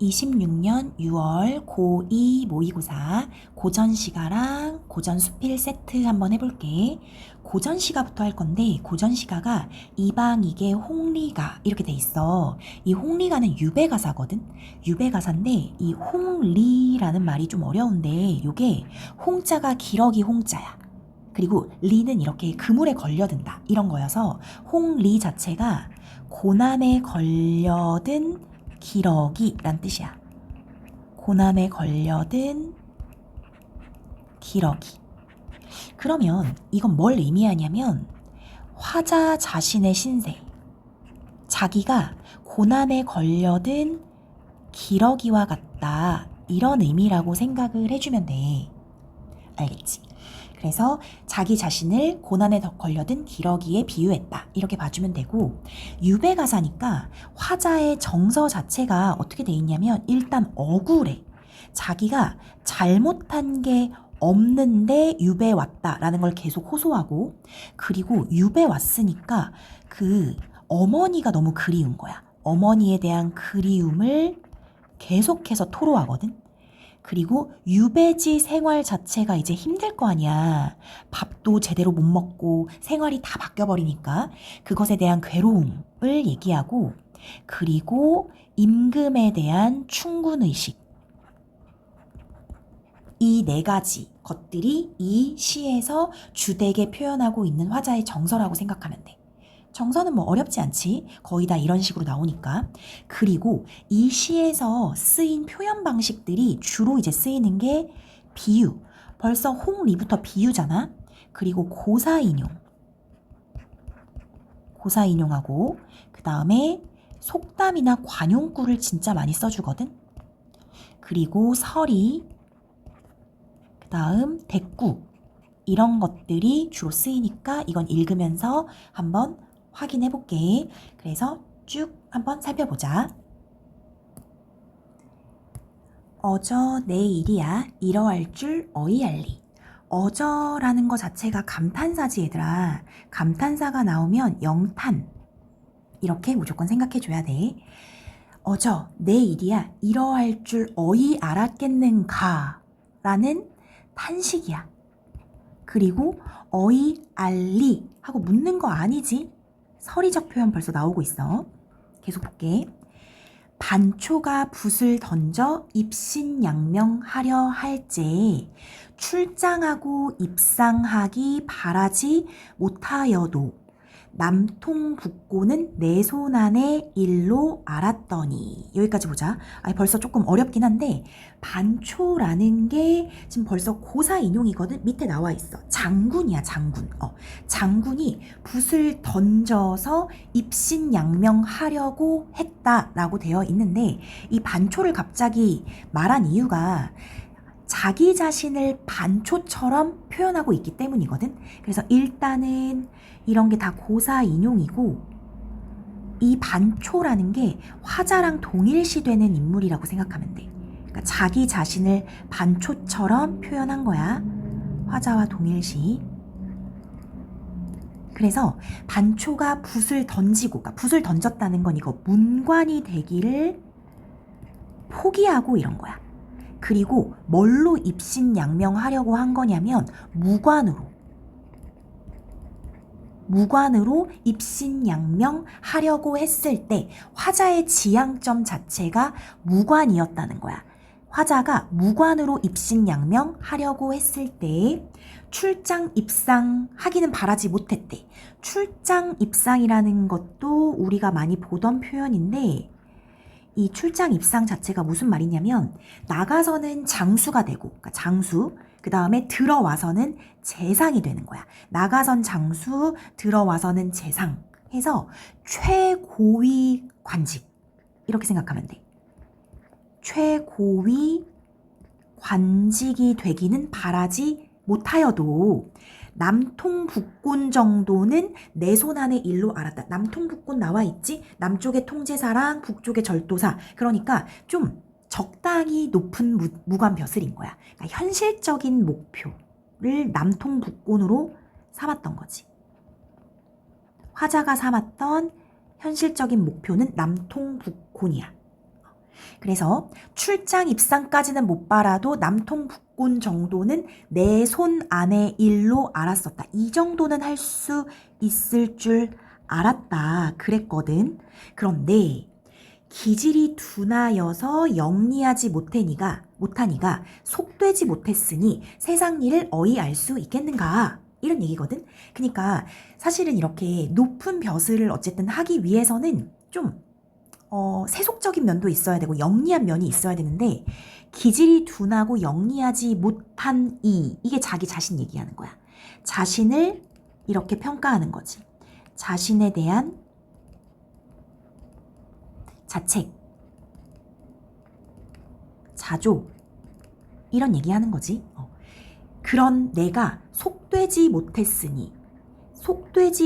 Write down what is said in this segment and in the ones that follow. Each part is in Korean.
26년 6월 고2 모의고사 고전시가랑 고전수필 세트 한번 해볼게. 고전시가부터 할 건데 고전시가가 이방이게 홍리가 이렇게 돼 있어. 이 홍리가는 유배가사거든. 유배가사인데 이 홍리라는 말이 좀 어려운데 요게 홍자가 기러기 홍자야. 그리고 리는 이렇게 그물에 걸려든다 이런 거여서 홍리 자체가 고난에 걸려든 기러기란 뜻이야. 고난에 걸려든 기러기. 그러면 이건 뭘 의미하냐면 화자 자신의 신세, 자기가 고난에 걸려든 기러기와 같다 이런 의미라고 생각을 해주면 돼. 알겠지? 그래서 자기 자신을 고난에 걸려든 기러기에 비유했다 이렇게 봐주면 되고, 유배가사니까 화자의 정서 자체가 어떻게 돼 있냐면 일단 억울해. 자기가 잘못한 게 없는데 유배 왔다라는 걸 계속 호소하고, 그리고 유배 왔으니까 그 어머니가 너무 그리운 거야. 어머니에 대한 그리움을 계속해서 토로하거든. 그리고 유배지 생활 자체가 이제 힘들 거 아니야. 밥도 제대로 못 먹고 생활이 다 바뀌어버리니까 그것에 대한 괴로움을 얘기하고, 그리고 임금에 대한 충군의식. 이 네 가지 것들이 이 시에서 주되게 표현하고 있는 화자의 정서라고 생각하면 돼. 정서는 뭐 어렵지 않지. 거의 다 이런 식으로 나오니까. 그리고 이 시에서 쓰인 표현 방식들이 주로 이제 쓰이는 게 비유. 벌써 홍리부터 비유잖아. 그리고 고사인용. 고사인용하고 그 다음에 속담이나 관용구를 진짜 많이 써주거든. 그리고 서리, 그 다음 대꾸 이런 것들이 주로 쓰이니까 이건 읽으면서 한번 확인해 볼게. 그래서 쭉 한번 살펴보자. 어저 내일이야 이러할 줄 어이알리. 어저라는 거 자체가 감탄사지 얘들아. 감탄사가 나오면 영탄 이렇게 무조건 생각해 줘야 돼. 어저 내일이야 이러할 줄 어이 알았겠는가 라는 탄식이야. 그리고 어이 알리 하고 묻는 거 아니지? 서리적 표현 벌써 나오고 있어. 계속 볼게. 반초가 붓을 던져 입신양명하려 할제 출장하고 입상하기 바라지 못하여도 남통북고는 내 손 안의 일로 알았더니. 여기까지 보자. 아니, 벌써 조금 어렵긴 한데 반초라는 게 지금 벌써 고사 인용이거든. 밑에 나와 있어. 장군이야, 장군. 장군이 붓을 던져서 입신양명하려고 했다라고 되어 있는데, 이 반초를 갑자기 말한 이유가 자기 자신을 반초처럼 표현하고 있기 때문이거든. 그래서 일단은 이런 게 다 고사 인용이고, 이 반초라는 게 화자랑 동일시되는 인물이라고 생각하면 돼. 그러니까 자기 자신을 반초처럼 표현한 거야. 화자와 동일시. 그래서 반초가 붓을 던지고, 그러니까 붓을 던졌다는 건 이거 문관이 되기를 포기하고 이런 거야. 그리고 뭘로 입신양명하려고 한 거냐면 무관으로 입신양명하려고 했을 때 화자의 지향점 자체가 무관이었다는 거야. 화자가 무관으로 입신양명하려고 했을 때 출장 입상하기는 바라지 못했대. 출장 입상이라는 것도 우리가 많이 보던 표현인데, 이 출장 입상 자체가 무슨 말이냐면 나가서는 장수가 되고, 그러니까 장수, 그 다음에 들어와서는 재상이 되는 거야. 나가선 장수, 들어와서는 재상 해서 최고위 관직 이렇게 생각하면 돼. 최고위 관직이 되기는 바라지 못하여도 남통북권 정도는 내 손 안의 일로 알았다. 남통북권 나와 있지? 남쪽의 통제사랑 북쪽의 절도사. 그러니까 좀 적당히 높은 무관벼슬인 거야. 그러니까 현실적인 목표를 남통북권으로 삼았던 거지. 화자가 삼았던 현실적인 목표는 남통북권이야. 그래서 출장 입상까지는 못 봐라도 남통북군 정도는 내 손 안의 일로 알았었다. 이 정도는 할 수 있을 줄 알았다. 그랬거든. 그런데 기질이 둔하여서 영리하지 못하니가 속되지 못했으니 세상 일을 어이 알 수 있겠는가. 이런 얘기거든. 그러니까 사실은 이렇게 높은 벼슬을 어쨌든 하기 위해서는 좀 세속적인 면도 있어야 되고 영리한 면이 있어야 되는데 기질이 둔하고 영리하지 못한 이게 자기 자신 얘기하는 거야. 자신을 이렇게 평가하는 거지. 자신에 대한 자책, 자조 이런 얘기하는 거지. 그런 내가 속되지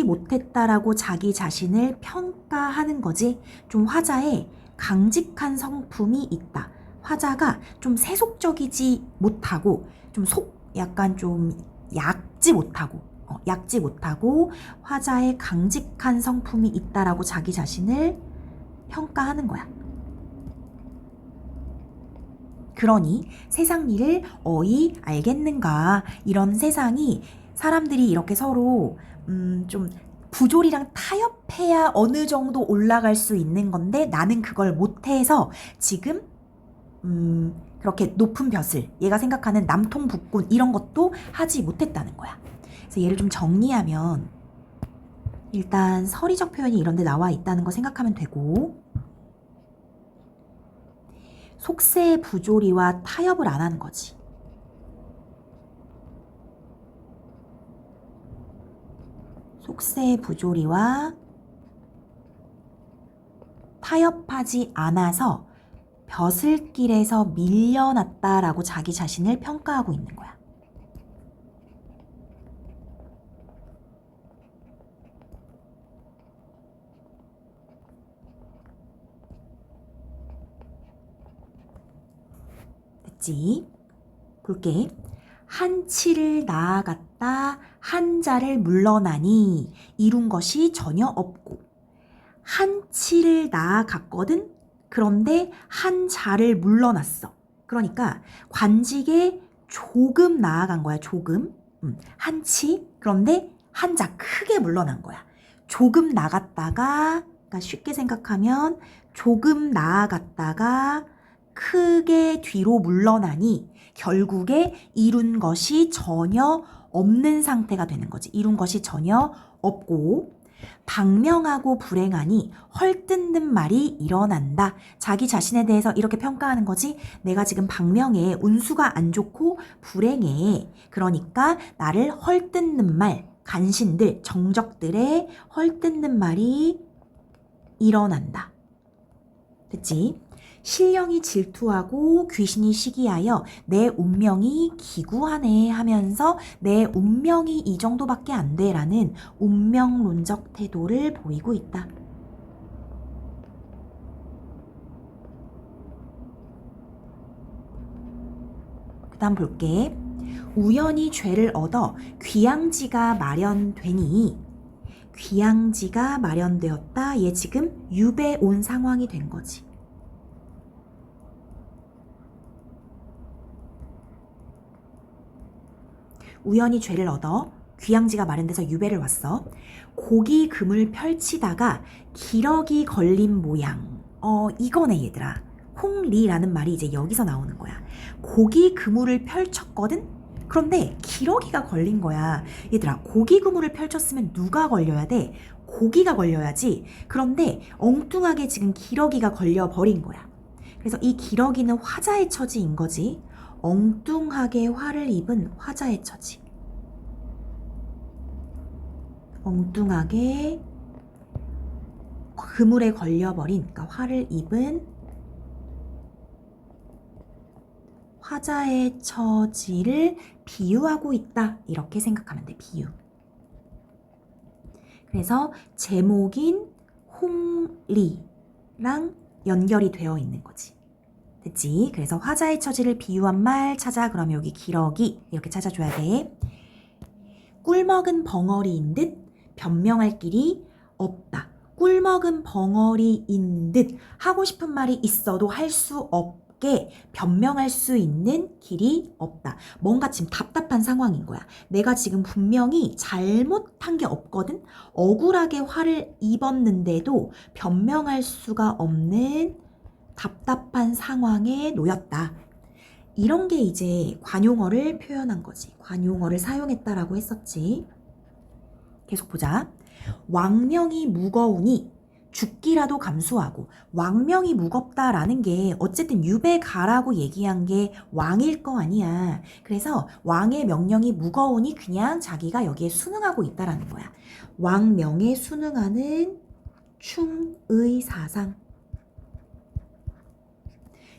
못했다라고 자기 자신을 평가하는 거지. 좀 화자에 강직한 성품이 있다. 화자가 좀 세속적이지 못하고 약간 좀 얕지 못하고 화자의 강직한 성품이 있다라고 자기 자신을 평가하는 거야. 그러니 세상 일을 어이 알겠는가. 이런 세상이 사람들이 이렇게 서로 좀 부조리랑 타협해야 어느 정도 올라갈 수 있는 건데 나는 그걸 못해서 지금 그렇게 높은 벼슬, 얘가 생각하는 남통북군 이런 것도 하지 못했다는 거야. 그래서 얘를 좀 정리하면 일단 서리적 표현이 이런 데 나와 있다는 거 생각하면 되고, 속세 부조리와 타협을 안 하는 거지. 속세 부조리와 타협하지 않아서 벼슬길에서 밀려났다라고 자기 자신을 평가하고 있는 거야. 됐지? 볼게. 한치를 나아갔다 한자를 물러나니 이룬 것이 전혀 없고, 한치를 나아갔거든? 그런데 한자를 물러났어. 그러니까 관직에 조금 나아간 거야. 조금. 한치. 그런데 한자 크게 물러난 거야. 조금 나갔다가, 그러니까 쉽게 생각하면 조금 나아갔다가 크게 뒤로 물러나니 결국에 이룬 것이 전혀 없는 상태가 되는 거지. 이룬 것이 전혀 없고, 방명하고 불행하니 헐뜯는 말이 일어난다. 자기 자신에 대해서 이렇게 평가하는 거지. 내가 지금 방명해, 운수가 안 좋고 불행해. 그러니까 나를 헐뜯는 말, 간신들, 정적들의 헐뜯는 말이 일어난다. 됐지? 신령이 질투하고 귀신이 시기하여 내 운명이 기구하네 하면서 내 운명이 이 정도밖에 안 돼라는 운명론적 태도를 보이고 있다. 그 다음 볼게. 우연히 죄를 얻어 귀양지가 마련되니, 귀양지가 마련되었다. 얘 지금 유배 온 상황이 된 거지. 우연히 죄를 얻어 귀양지가 마련돼서 유배를 왔어. 고기 금을 펼치다가 기러기 걸린 모양. 이거네 얘들아. 홍리라는 말이 이제 여기서 나오는 거야. 고기 그물을 펼쳤거든? 그런데 기러기가 걸린 거야. 얘들아, 고기 그물을 펼쳤으면 누가 걸려야 돼? 고기가 걸려야지. 그런데 엉뚱하게 지금 기러기가 걸려버린 거야. 그래서 이 기러기는 화자의 처지인 거지. 엉뚱하게 화를 입은 화자의 처지. 엉뚱하게 그물에 걸려버린, 그러니까 화를 입은 화자의 처지를 비유하고 있다. 이렇게 생각하면 돼. 비유. 그래서 제목인 홍리랑 연결이 되어 있는 거지. 됐지? 그래서 화자의 처지를 비유한 말 찾아. 그러면 여기 기러기 이렇게 찾아줘야 돼. 꿀먹은 벙어리인 듯 변명할 길이 없다. 꿀먹은 벙어리인 듯 하고 싶은 말이 있어도 할 수 없게 변명할 수 있는 길이 없다. 뭔가 지금 답답한 상황인 거야. 내가 지금 분명히 잘못한 게 없거든. 억울하게 화를 입었는데도 변명할 수가 없는 답답한 상황에 놓였다. 이런 게 이제 관용어를 표현한 거지. 관용어를 사용했다라고 했었지. 계속 보자. 왕명이 무거우니 죽기라도 감수하고. 왕명이 무겁다라는 게 어쨌든 유배가라고 얘기한 게 왕일 거 아니야. 그래서 왕의 명령이 무거우니 그냥 자기가 여기에 순응하고 있다라는 거야. 왕명에 순응하는 충의사상.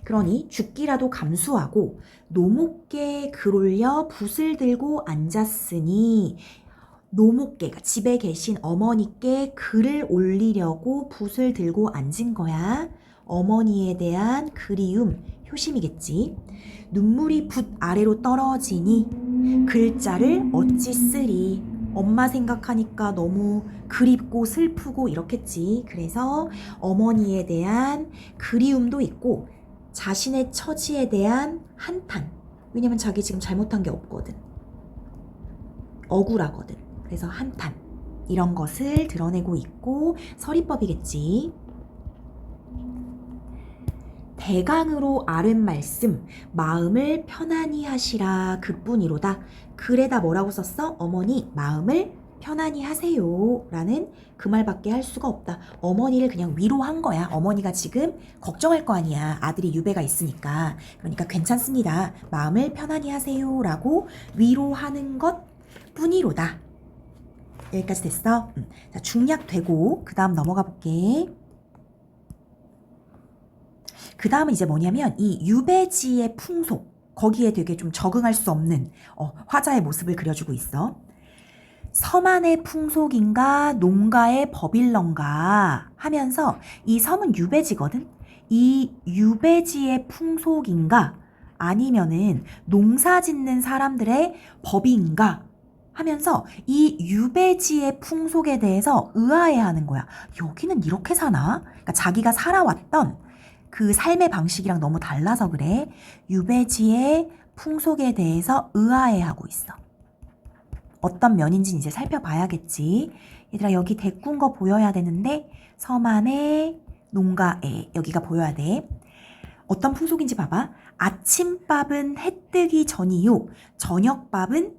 그러니 죽기라도 감수하고 노목계 글올려 붓을 들고 앉았으니, 노목계가 집에 계신 어머니께 글을 올리려고 붓을 들고 앉은 거야. 어머니에 대한 그리움, 효심이겠지. 눈물이 붓 아래로 떨어지니 글자를 어찌 쓰리. 엄마 생각하니까 너무 그립고 슬프고 이렇겠지. 그래서 어머니에 대한 그리움도 있고 자신의 처지에 대한 한탄. 왜냐면 자기 지금 잘못한 게 없거든. 억울하거든. 그래서 한탄. 이런 것을 드러내고 있고 서리법이겠지. 대강으로 아른 말씀, 마음을 편안히 하시라 그뿐이로다. 글에다 뭐라고 썼어? 어머니 마음을 편안히 하세요 라는 그 말밖에 할 수가 없다. 어머니를 그냥 위로한 거야. 어머니가 지금 걱정할 거 아니야. 아들이 유배가 있으니까. 그러니까 괜찮습니다. 마음을 편안히 하세요 라고 위로하는 것 뿐이로다. 여기까지 됐어? 자, 중략되고 그 다음 넘어가 볼게. 그 다음은 이제 뭐냐면 이 유배지의 풍속, 거기에 되게 좀 적응할 수 없는 화자의 모습을 그려주고 있어. 섬안의 풍속인가 농가의 법일런가 하면서 이 섬은 유배지거든. 이 유배지의 풍속인가 아니면은 농사 짓는 사람들의 법인가 하면서 이 유배지의 풍속에 대해서 의아해하는 거야. 여기는 이렇게 사나? 그러니까 자기가 살아왔던 그 삶의 방식이랑 너무 달라서 그래. 유배지의 풍속에 대해서 의아해하고 있어. 어떤 면인지 이제 살펴봐야겠지. 얘들아 여기 대꾼 거 보여야 되는데 섬안에 농가에 여기가 보여야 돼. 어떤 풍속인지 봐봐. 아침밥은 해 뜨기 전이요. 저녁밥은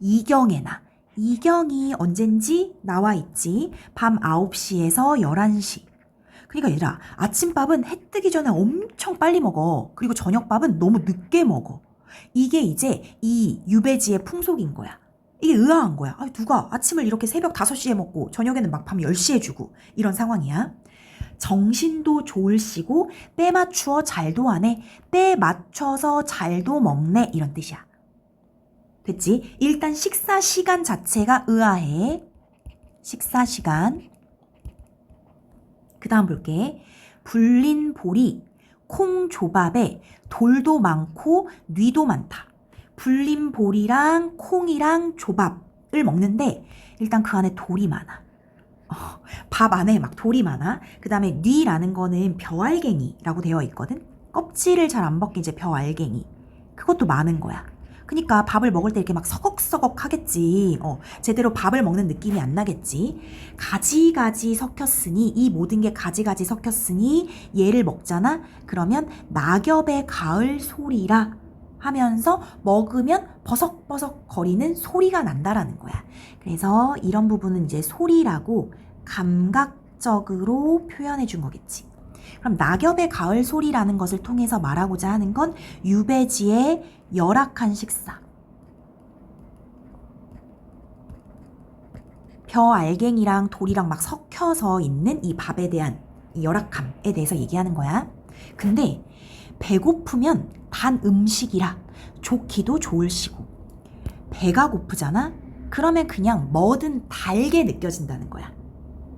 이경에나. 이경이 언젠지 나와 있지. 밤 9시에서 11시. 그러니까 얘들아 아침밥은 해 뜨기 전에 엄청 빨리 먹어. 그리고 저녁밥은 너무 늦게 먹어. 이게 이제 이 유배지의 풍속인 거야. 이게 의아한 거야. 누가 아침을 이렇게 새벽 5시에 먹고 저녁에는 막 밤 10시에 주고 이런 상황이야. 정신도 좋을시고 때 맞추어 잘도 하네. 때 맞춰서 잘도 먹네. 이런 뜻이야. 됐지? 일단 식사 시간 자체가 의아해. 식사 시간. 그 다음 볼게. 불린 보리, 콩 조밥에 돌도 많고 뉘도 많다. 불린 보리랑 콩이랑 조밥을 먹는데 일단 그 안에 돌이 많아. 밥 안에 막 돌이 많아. 그 다음에 뉘라는 거는 벼알갱이라고 되어 있거든. 껍질을 잘 안 벗긴 이제 벼알갱이. 그것도 많은 거야. 그러니까 밥을 먹을 때 이렇게 막 서걱서걱 하겠지. 제대로 밥을 먹는 느낌이 안 나겠지. 가지가지 섞였으니, 이 모든 게 가지가지 섞였으니 얘를 먹잖아. 그러면 낙엽의 가을 소리라 하면서 먹으면 버석버석 거리는 소리가 난다라는 거야. 그래서 이런 부분은 이제 소리라고 감각적으로 표현해 준 거겠지. 그럼 낙엽의 가을 소리라는 것을 통해서 말하고자 하는 건 유배지의 열악한 식사. 벼알갱이랑 돌이랑 막 섞여서 있는 이 밥에 대한 이 열악함에 대해서 얘기하는 거야. 근데 배고프면 단 음식이라 좋기도 좋을시고, 배가 고프잖아? 그러면 그냥 뭐든 달게 느껴진다는 거야.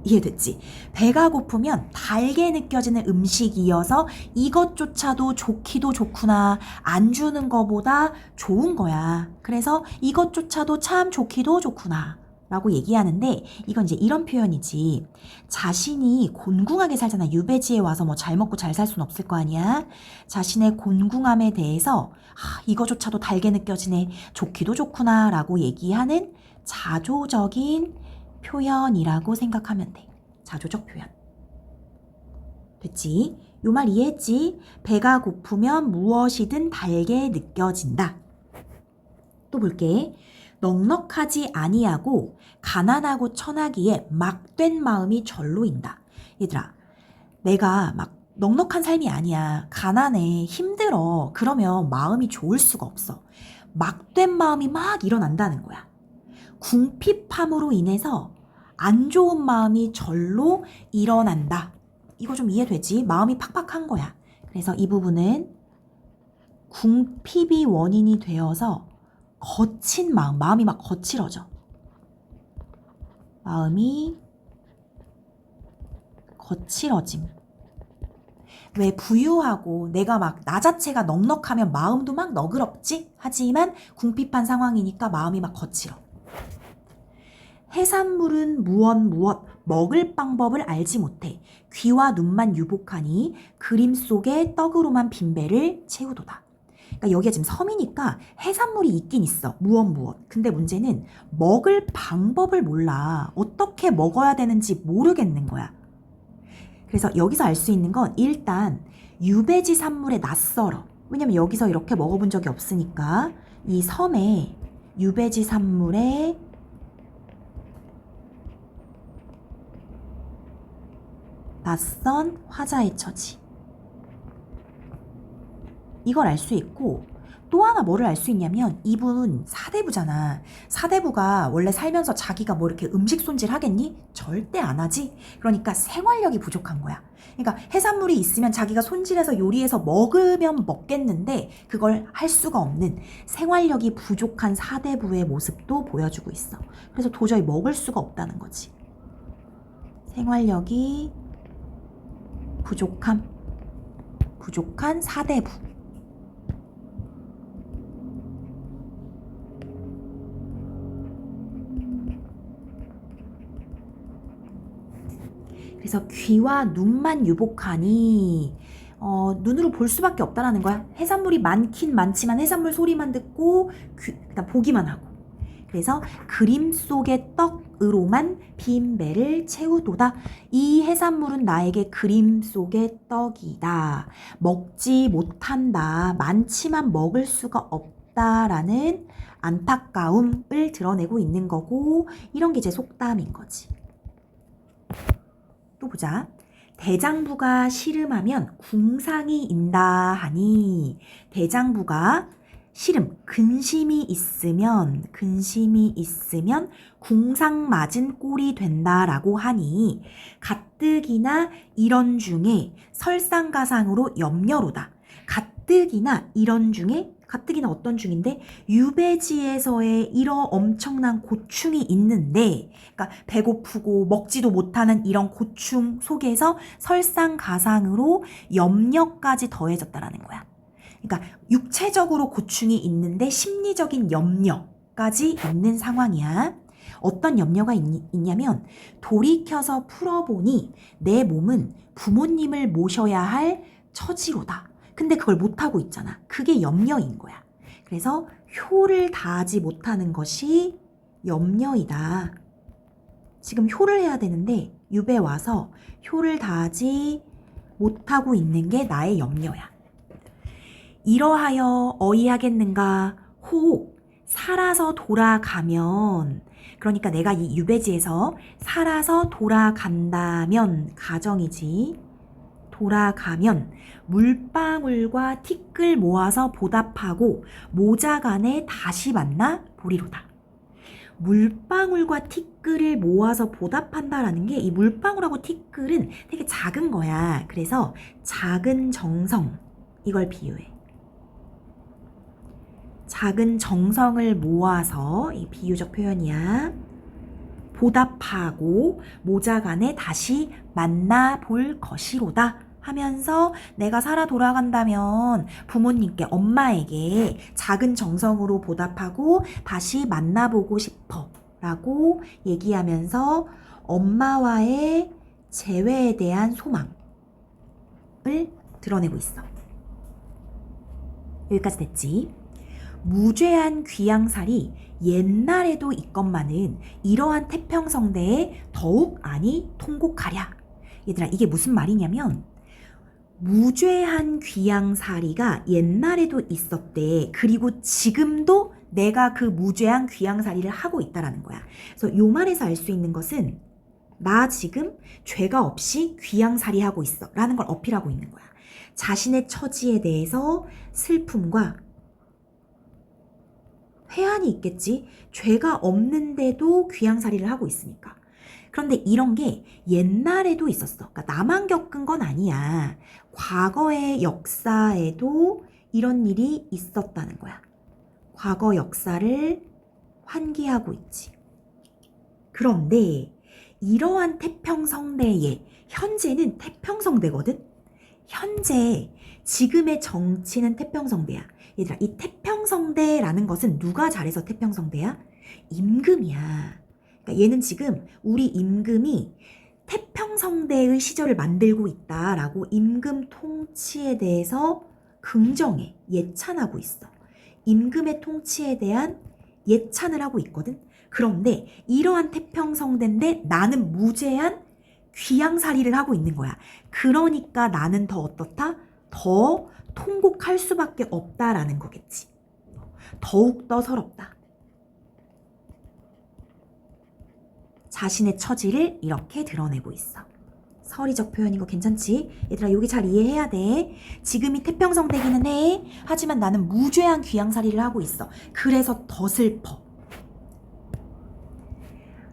이해됐지? 배가 고프면 달게 느껴지는 음식이어서 이것조차도 좋기도 좋구나. 안 주는 거보다 좋은 거야. 그래서 이것조차도 참 좋기도 좋구나. 라고 얘기하는데 이건 이제 이런 표현이지. 자신이 곤궁하게 살잖아. 유배지에 와서 뭐 잘 먹고 잘 살 순 없을 거 아니야. 자신의 곤궁함에 대해서 이거조차도 달게 느껴지네. 좋기도 좋구나 라고 얘기하는 자조적인 표현이라고 생각하면 돼. 자조적 표현. 됐지? 요 말 이해했지? 배가 고프면 무엇이든 달게 느껴진다. 또 볼게. 넉넉하지 아니하고 가난하고 천하기에 막된 마음이 절로인다. 얘들아, 내가 막 넉넉한 삶이 아니야. 가난해. 힘들어. 그러면 마음이 좋을 수가 없어. 막된 마음이 막 일어난다는 거야. 궁핍함으로 인해서 안 좋은 마음이 절로 일어난다. 이거 좀 이해되지? 마음이 팍팍한 거야. 그래서 이 부분은 궁핍이 원인이 되어서 거친 마음이 막 거칠어져. 마음이 거칠어짐. 왜 부유하고 내가 막 나 자체가 넉넉하면 마음도 막 너그럽지? 하지만 궁핍한 상황이니까 마음이 막 거칠어. 해산물은 무엇 먹을 방법을 알지 못해 귀와 눈만 유복하니 그림 속의 떡으로만 빈배를 채우도다. 그러니까 여기가 지금 섬이니까 해산물이 있긴 있어. 무엇. 근데 문제는 먹을 방법을 몰라. 어떻게 먹어야 되는지 모르겠는 거야. 그래서 여기서 알 수 있는 건 일단 유배지 산물에 낯설어. 왜냐면 여기서 이렇게 먹어본 적이 없으니까 이 섬에 유배지 산물에 낯선 화자의 처지. 이걸 알 수 있고 또 하나 뭐를 알 수 있냐면 이분 사대부잖아. 사대부가 원래 살면서 자기가 뭐 이렇게 음식 손질하겠니? 절대 안 하지. 그러니까 생활력이 부족한 거야. 그러니까 해산물이 있으면 자기가 손질해서 요리해서 먹으면 먹겠는데 그걸 할 수가 없는 생활력이 부족한 사대부의 모습도 보여주고 있어. 그래서 도저히 먹을 수가 없다는 거지. 생활력이 부족한 사대부. 그래서 귀와 눈만 유복하니 눈으로 볼 수밖에 없다라는 거야. 해산물이 많긴 많지만 해산물 소리만 듣고 그다음 보기만 하고. 그래서 그림 속의 떡으로만 빈배를 채우도다. 이 해산물은 나에게 그림 속의 떡이다. 먹지 못한다. 많지만 먹을 수가 없다라는 안타까움을 드러내고 있는 거고 이런 게 이제 속담인 거지. 또 보자. 대장부가 씨름하면 궁상이 인다 하니 대장부가 씨름, 근심이 있으면 궁상 맞은 꼴이 된다라고 하니 가뜩이나 이런 중에 설상가상으로 염려로다. 가뜩이나 이런 중에 가뜩이나 어떤 중인데 유배지에서의 이런 엄청난 고충이 있는데 그러니까 배고프고 먹지도 못하는 이런 고충 속에서 설상가상으로 염려까지 더해졌다라는 거야. 그러니까 육체적으로 고충이 있는데 심리적인 염려까지 있는 상황이야. 어떤 염려가 있냐면 돌이켜서 풀어보니 내 몸은 부모님을 모셔야 할 처지로다. 근데 그걸 못하고 있잖아. 그게 염려인 거야. 그래서 효를 다하지 못하는 것이 염려이다. 지금 효를 해야 되는데 유배 와서 효를 다하지 못하고 있는 게 나의 염려야. 이러하여 어이하겠는가? 혹 살아서 돌아가면 그러니까 내가 이 유배지에서 살아서 돌아간다면 가정이지. 돌아가면 물방울과 티끌 모아서 보답하고 모자간에 다시 만나 보리로다. 물방울과 티끌을 모아서 보답한다라는 게 이 물방울하고 티끌은 되게 작은 거야. 그래서 작은 정성 이걸 비유해. 작은 정성을 모아서 이 비유적 표현이야. 보답하고 모자간에 다시 만나볼 것이로다 하면서 내가 살아 돌아간다면 부모님께 엄마에게 작은 정성으로 보답하고 다시 만나보고 싶어 라고 얘기하면서 엄마와의 재회에 대한 소망을 드러내고 있어. 여기까지 됐지? 무죄한 귀양살이 옛날에도 있건만은 이러한 태평성대에 더욱 아니 통곡하랴. 얘들아, 이게 무슨 말이냐면 무죄한 귀양살이가 옛날에도 있었대. 그리고 지금도 내가 그 무죄한 귀양살이를 하고 있다라는 거야. 그래서 요 말에서 알 수 있는 것은 나 지금 죄가 없이 귀양살이 하고 있어 라는 걸 어필하고 있는 거야. 자신의 처지에 대해서 슬픔과 회한이 있겠지. 죄가 없는데도 귀양살이를 하고 있으니까. 그런데 이런 게 옛날에도 있었어. 그러니까 나만 겪은 건 아니야. 과거의 역사에도 이런 일이 있었다는 거야. 과거 역사를 환기하고 있지. 그런데 이러한 태평성대에 현재는 태평성대거든? 현재 지금의 정치는 태평성대야. 얘들아, 이 태평성대라는 것은 누가 잘해서 태평성대야? 임금이야. 그러니까 얘는 지금 우리 임금이 태평성대의 시절을 만들고 있다라고 임금 통치에 대해서 긍정해, 예찬하고 있어. 임금의 통치에 대한 예찬을 하고 있거든. 그런데 이러한 태평성대인데 나는 무제한 귀양살이를 하고 있는 거야. 그러니까 나는 더 어떻다? 더 통곡할 수밖에 없다라는 거겠지. 더욱더 서럽다. 자신의 처지를 이렇게 드러내고 있어. 서리적 표현인 거 괜찮지? 얘들아, 여기 잘 이해해야 돼. 지금이 태평성대기는 해. 하지만 나는 무죄한 귀양살이를 하고 있어. 그래서 더 슬퍼.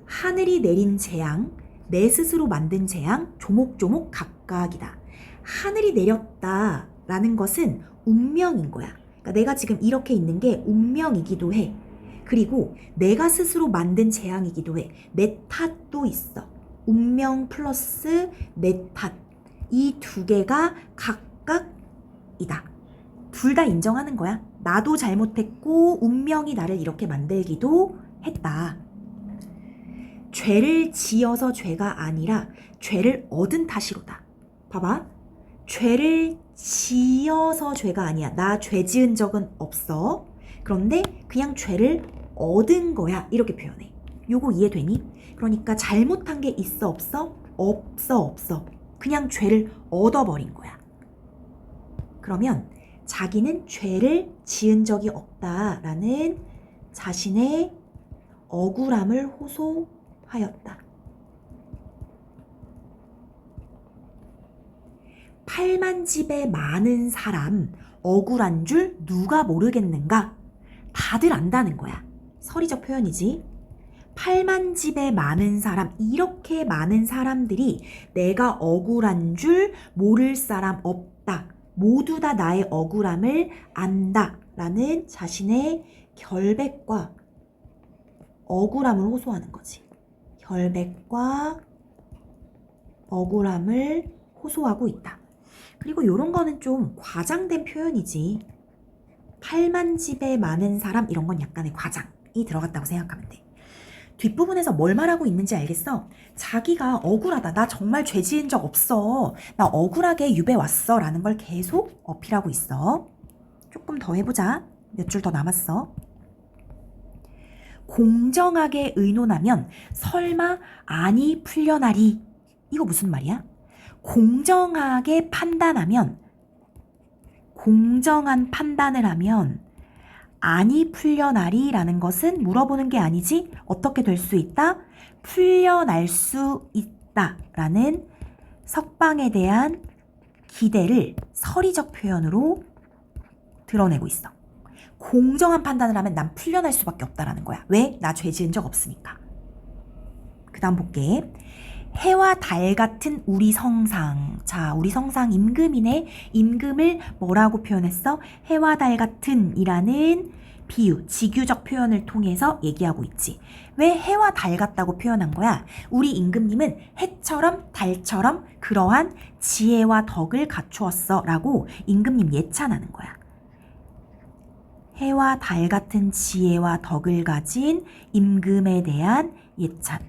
하늘이 내린 재앙, 내 스스로 만든 재앙, 조목조목 각각이다. 하늘이 내렸다라는 것은 운명인 거야. 그러니까 내가 지금 이렇게 있는 게 운명이기도 해. 그리고 내가 스스로 만든 재앙이기도 해. 내 탓도 있어. 운명 플러스 내 탓. 이 두 개가 각각이다. 둘 다 인정하는 거야. 나도 잘못했고 운명이 나를 이렇게 만들기도 했다. 죄를 지어서 죄가 아니라 죄를 얻은 탓이로다. 봐봐. 죄를 지어서 죄가 아니야. 나 죄 지은 적은 없어. 그런데 그냥 죄를 얻은 거야. 이렇게 표현해. 요거 이해되니? 그러니까 잘못한 게 있어 없어? 없어. 그냥 죄를 얻어버린 거야. 그러면 자기는 죄를 지은 적이 없다라는 자신의 억울함을 호소하였다. 8만 집에 많은 사람 억울한 줄 누가 모르겠는가? 다들 안다는 거야. 서리적 표현이지. 8만 집에 많은 사람, 이렇게 많은 사람들이 내가 억울한 줄 모를 사람 없다. 모두 다 나의 억울함을 안다. 라는 자신의 결백과 억울함을 호소하는 거지. 결백과 억울함을 호소하고 있다. 그리고 이런 거는 좀 과장된 표현이지. 8만 집에 많은 사람, 이런 건 약간의 과장이 들어갔다고 생각하면 돼. 뒷부분에서 뭘 말하고 있는지 알겠어? 자기가 억울하다. 나 정말 죄 지은 적 없어. 나 억울하게 유배 왔어. 라는 걸 계속 어필하고 있어. 조금 더 해보자. 몇 줄 더 남았어. 공정하게 의논하면 설마 안이 풀려나리. 이거 무슨 말이야? 공정하게 판단하면, 공정한 판단을 하면 안이 풀려나리라는 것은 물어보는 게 아니지 어떻게 될 수 있다? 풀려날 수 있다라는 석방에 대한 기대를 서리적 표현으로 드러내고 있어. 공정한 판단을 하면 난 풀려날 수밖에 없다라는 거야. 왜? 나 죄 지은 적 없으니까. 그 다음 볼게. 해와 달 같은 우리 성상. 자, 우리 성상 임금이네. 임금을 뭐라고 표현했어? 해와 달 같은 이라는 비유, 직유적 표현을 통해서 얘기하고 있지. 왜 해와 달 같다고 표현한 거야? 우리 임금님은 해처럼 달처럼 그러한 지혜와 덕을 갖추었어 라고 임금님 예찬하는 거야. 해와 달 같은 지혜와 덕을 가진 임금에 대한 예찬.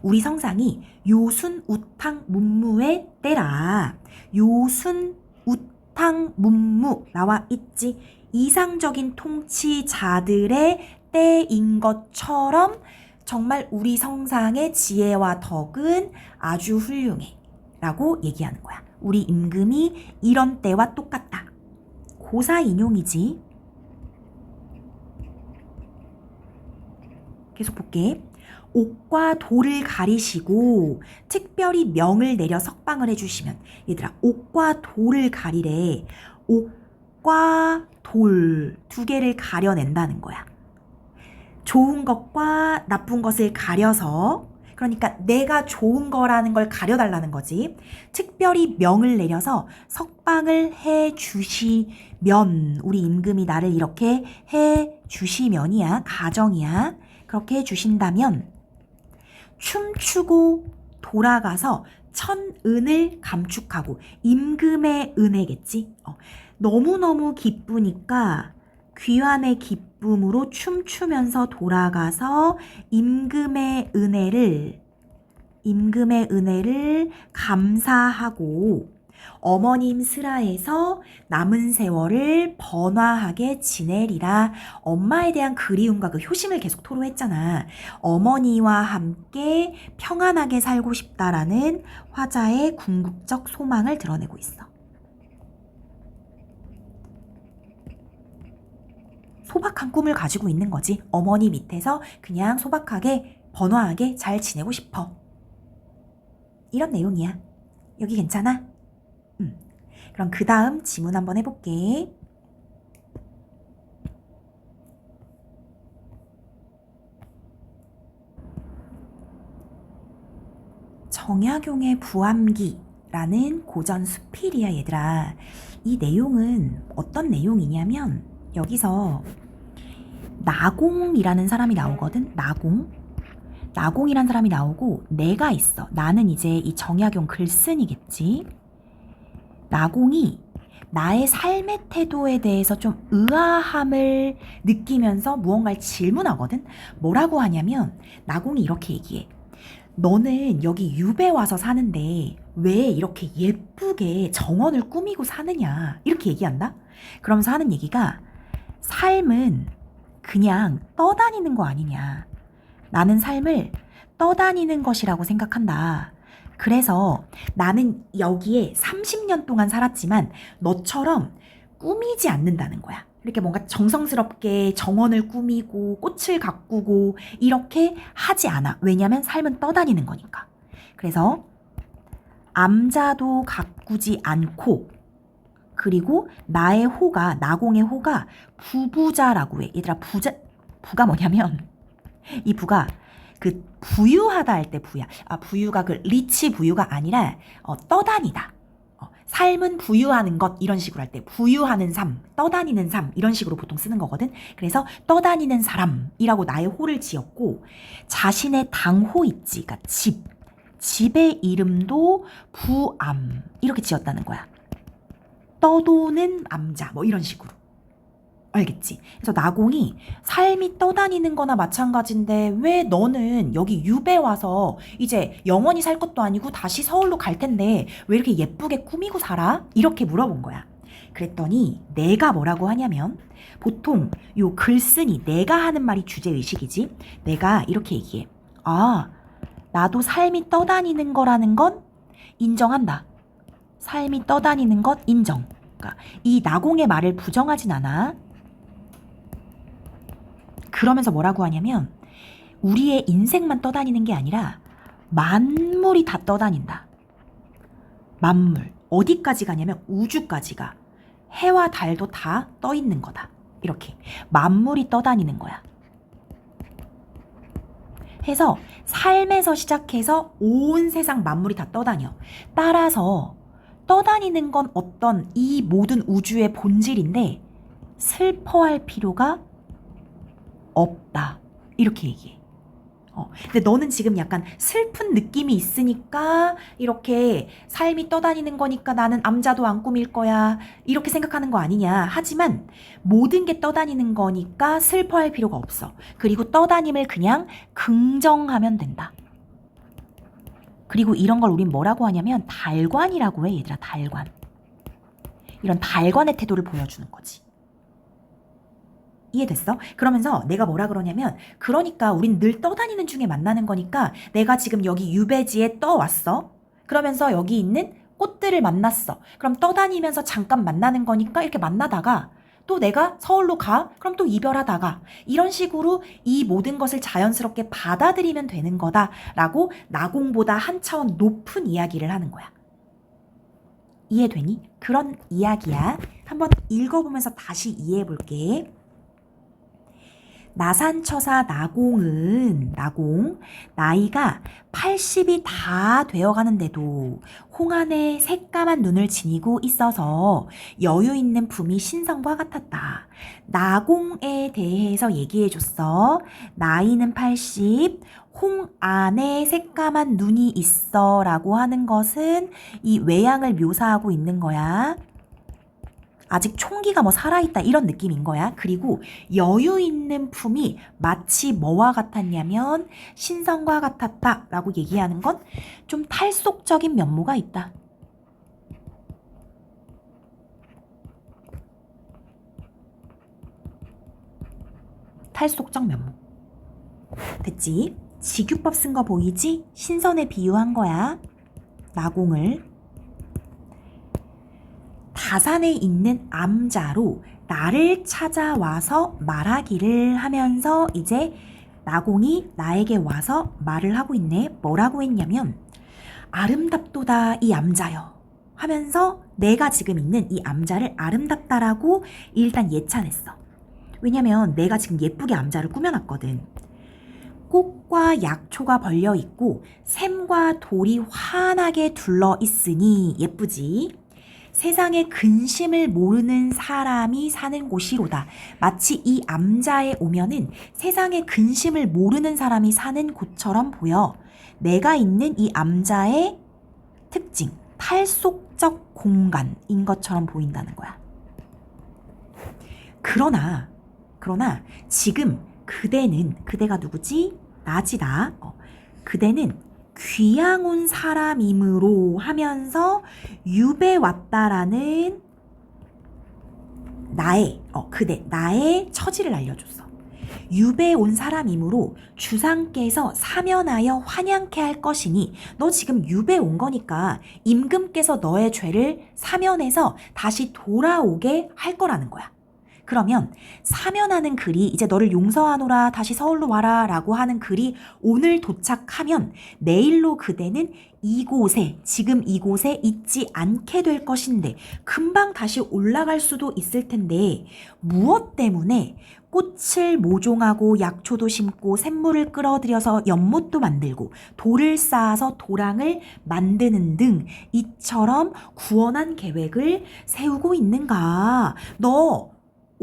우리 성상이 요순우탕문무의 때라. 요순우탕문무 나와 있지. 이상적인 통치자들의 때인 것처럼 정말 우리 성상의 지혜와 덕은 아주 훌륭해 라고 얘기하는 거야. 우리 임금이 이런 때와 똑같다. 고사 인용이지. 계속 볼게. 옥과 돌을 가리시고 특별히 명을 내려 석방을 해주시면, 얘들아 옥과 돌을 가리래. 옥과 돌 두 개를 가려낸다는 거야. 좋은 것과 나쁜 것을 가려서, 그러니까 내가 좋은 거라는 걸 가려달라는 거지. 특별히 명을 내려서 석방을 해주시면, 우리 임금이 나를 이렇게 해주시면이야. 가정이야. 그렇게 해주신다면 춤추고 돌아가서 천은을 감축하고, 임금의 은혜겠지. 너무너무 기쁘니까 귀환의 기쁨으로 춤추면서 돌아가서 임금의 은혜를 감사하고 어머님 슬하에서 남은 세월을 번화하게 지내리라. 엄마에 대한 그리움과 그 효심을 계속 토로했잖아. 어머니와 함께 평안하게 살고 싶다라는 화자의 궁극적 소망을 드러내고 있어. 소박한 꿈을 가지고 있는 거지. 어머니 밑에서 그냥 소박하게 번화하게 잘 지내고 싶어. 이런 내용이야. 여기 괜찮아? 그럼 그 다음 지문 한번 해볼게. 정약용의 부암기라는 고전 수필이야, 얘들아. 이 내용은 어떤 내용이냐면, 여기서 나공이라는 사람이 나오거든. 나공이라는 사람이 나오고 내가 있어. 나는 이제 이 정약용 글쓴이겠지. 나공이 나의 삶의 태도에 대해서 좀 의아함을 느끼면서 무언가를 질문하거든. 뭐라고 하냐면, 나공이 이렇게 얘기해. 너는 여기 유배 와서 사는데 왜 이렇게 예쁘게 정원을 꾸미고 사느냐, 이렇게 얘기한다. 그러면서 하는 얘기가, 삶은 그냥 떠다니는 거 아니냐. 나는 삶을 떠다니는 것이라고 생각한다. 그래서 나는 여기에 30년 동안 살았지만 너처럼 꾸미지 않는다는 거야. 이렇게 뭔가 정성스럽게 정원을 꾸미고 꽃을 가꾸고 이렇게 하지 않아. 왜냐면 삶은 떠다니는 거니까. 그래서 암자도 가꾸지 않고, 그리고 나의 호가, 나공의 호가 부부자라고 해. 얘들아, 부가 뭐냐면, 이 부가 그 부유하다 할 때 부야. 부유가 그 리치 부유가 아니라 떠다니다. 삶은 부유하는 것, 이런 식으로 할 때 부유하는 삶, 떠다니는 삶, 이런 식으로 보통 쓰는 거거든. 그래서 떠다니는 사람이라고 나의 호를 지었고, 자신의 당호 있지, 그러니까 집의 이름도 부암, 이렇게 지었다는 거야. 떠도는 암자, 뭐 이런 식으로. 알겠지? 그래서 나공이 삶이 떠다니는 거나 마찬가지인데 왜 너는 여기 유배 와서 이제 영원히 살 것도 아니고 다시 서울로 갈 텐데 왜 이렇게 예쁘게 꾸미고 살아? 이렇게 물어본 거야. 그랬더니 내가 뭐라고 하냐면, 보통 요 글쓴이 내가 하는 말이 주제의식이지. 내가 이렇게 얘기해. 나도 삶이 떠다니는 거라는 건 인정한다. 삶이 떠다니는 것 인정. 그러니까 이 나공의 말을 부정하진 않아. 그러면서 뭐라고 하냐면, 우리의 인생만 떠다니는 게 아니라 만물이 다 떠다닌다. 만물. 어디까지 가냐면 우주까지 가. 해와 달도 다 떠 있는 거다. 이렇게 만물이 떠다니는 거야. 해서 삶에서 시작해서 온 세상 만물이 다 떠다녀. 따라서 떠다니는 건 어떤 이 모든 우주의 본질인데 슬퍼할 필요가 없다. 이렇게 얘기해. 근데 너는 지금 약간 슬픈 느낌이 있으니까 이렇게 삶이 떠다니는 거니까 나는 암자도 안 꾸밀 거야. 이렇게 생각하는 거 아니냐. 하지만 모든 게 떠다니는 거니까 슬퍼할 필요가 없어. 그리고 떠다님을 그냥 긍정하면 된다. 그리고 이런 걸 우린 뭐라고 하냐면 달관이라고 해, 얘들아. 달관. 이런 달관의 태도를 보여주는 거지. 이해됐어? 그러면서 내가 뭐라 그러냐면 그러니까 우린 늘 떠다니는 중에 만나는 거니까 내가 지금 여기 유배지에 떠왔어. 그러면서 여기 있는 꽃들을 만났어. 그럼 떠다니면서 잠깐 만나는 거니까 이렇게 만나다가 또 내가 서울로 가. 그럼 또 이별하다가 이런 식으로 이 모든 것을 자연스럽게 받아들이면 되는 거다라고 나공보다 한 차원 높은 이야기를 하는 거야. 이해되니? 그런 이야기야. 한번 읽어보면서 다시 이해해볼게. 나산처사 나공 나이가 80이 다 되어가는데도 홍안에 새까만 눈을 지니고 있어서 여유 있는 품이 신성과 같았다. 나공에 대해서 얘기해줬어. 나이는 80, 홍안에 새까만 눈이 있어 라고 하는 것은 이 외양을 묘사하고 있는 거야. 아직 총기가 뭐 살아있다 이런 느낌인 거야. 그리고 여유 있는 품이 마치 뭐와 같았냐면 신성과 같았다 라고 얘기하는 건 좀 탈속적인 면모가 있다. 탈속적 면모. 됐지? 직유법 쓴 거 보이지? 신선에 비유한 거야. 나공을. 다산에 있는 암자로 나를 찾아와서 말하기를 하면서 이제 나공이 나에게 와서 말을 하고 있네. 뭐라고 했냐면 아름답도다 이 암자여 하면서 내가 지금 있는 이 암자를 아름답다라고 일단 예찬했어. 왜냐면 내가 지금 예쁘게 암자를 꾸며놨거든. 꽃과 약초가 벌려있고 샘과 돌이 환하게 둘러있으니 예쁘지? 세상의 근심을 모르는 사람이 사는 곳이로다. 마치 이 암자에 오면은 세상의 근심을 모르는 사람이 사는 곳처럼 보여. 내가 있는 이 암자의 특징, 탈속적 공간인 것처럼 보인다는 거야. 그러나 지금 그대가 누구지? 나지 나. 그대는 귀양 온 사람이므로 하면서 유배 왔다라는 나의 처지를 알려줬어. 유배 온 사람이므로 주상께서 사면하여 환양케 할 것이니 너 지금 유배 온 거니까 임금께서 너의 죄를 사면해서 다시 돌아오게 할 거라는 거야. 그러면 사면하는 글이 이제 너를 용서하노라 다시 서울로 와라 라고 하는 글이 오늘 도착하면 내일로 그대는 지금 이곳에 있지 않게 될 것인데 금방 다시 올라갈 수도 있을 텐데 무엇 때문에 꽃을 모종하고 약초도 심고 샘물을 끌어들여서 연못도 만들고 돌을 쌓아서 도랑을 만드는 등 이처럼 구원한 계획을 세우고 있는가? 너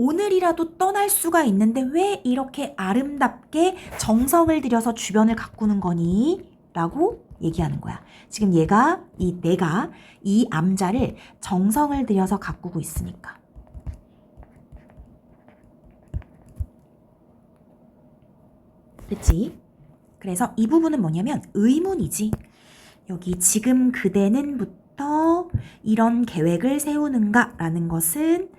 오늘이라도 떠날 수가 있는데 왜 이렇게 아름답게 정성을 들여서 주변을 가꾸는 거니? 라고 얘기하는 거야. 지금 내가 이 암자를 정성을 들여서 가꾸고 있으니까. 됐지? 그래서 이 부분은 뭐냐면 의문이지. 여기 지금 그대는부터 이런 계획을 세우는가? 라는 것은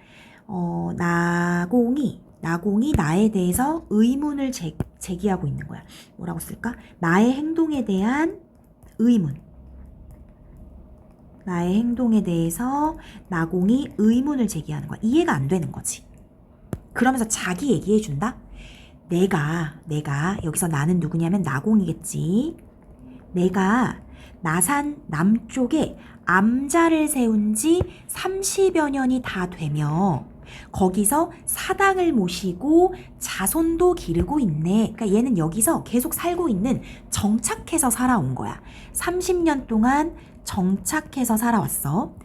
나공이 나에 대해서 의문을 제기하고 있는 거야. 뭐라고 쓸까? 나의 행동에 대한 의문. 나의 행동에 대해서 나공이 의문을 제기하는 거야. 이해가 안 되는 거지. 그러면서 자기 얘기해준다? 내가 여기서 나는 누구냐면 나공이겠지. 내가 나산 남쪽에 암자를 세운 지 30여 년이 다 되며 거기서 사당을 모시고 자손도 기르고 있네. 그러니까 얘는 여기서 계속 살고 있는 정착해서 살아온 거야. 30년 동안 정착해서 살아왔어.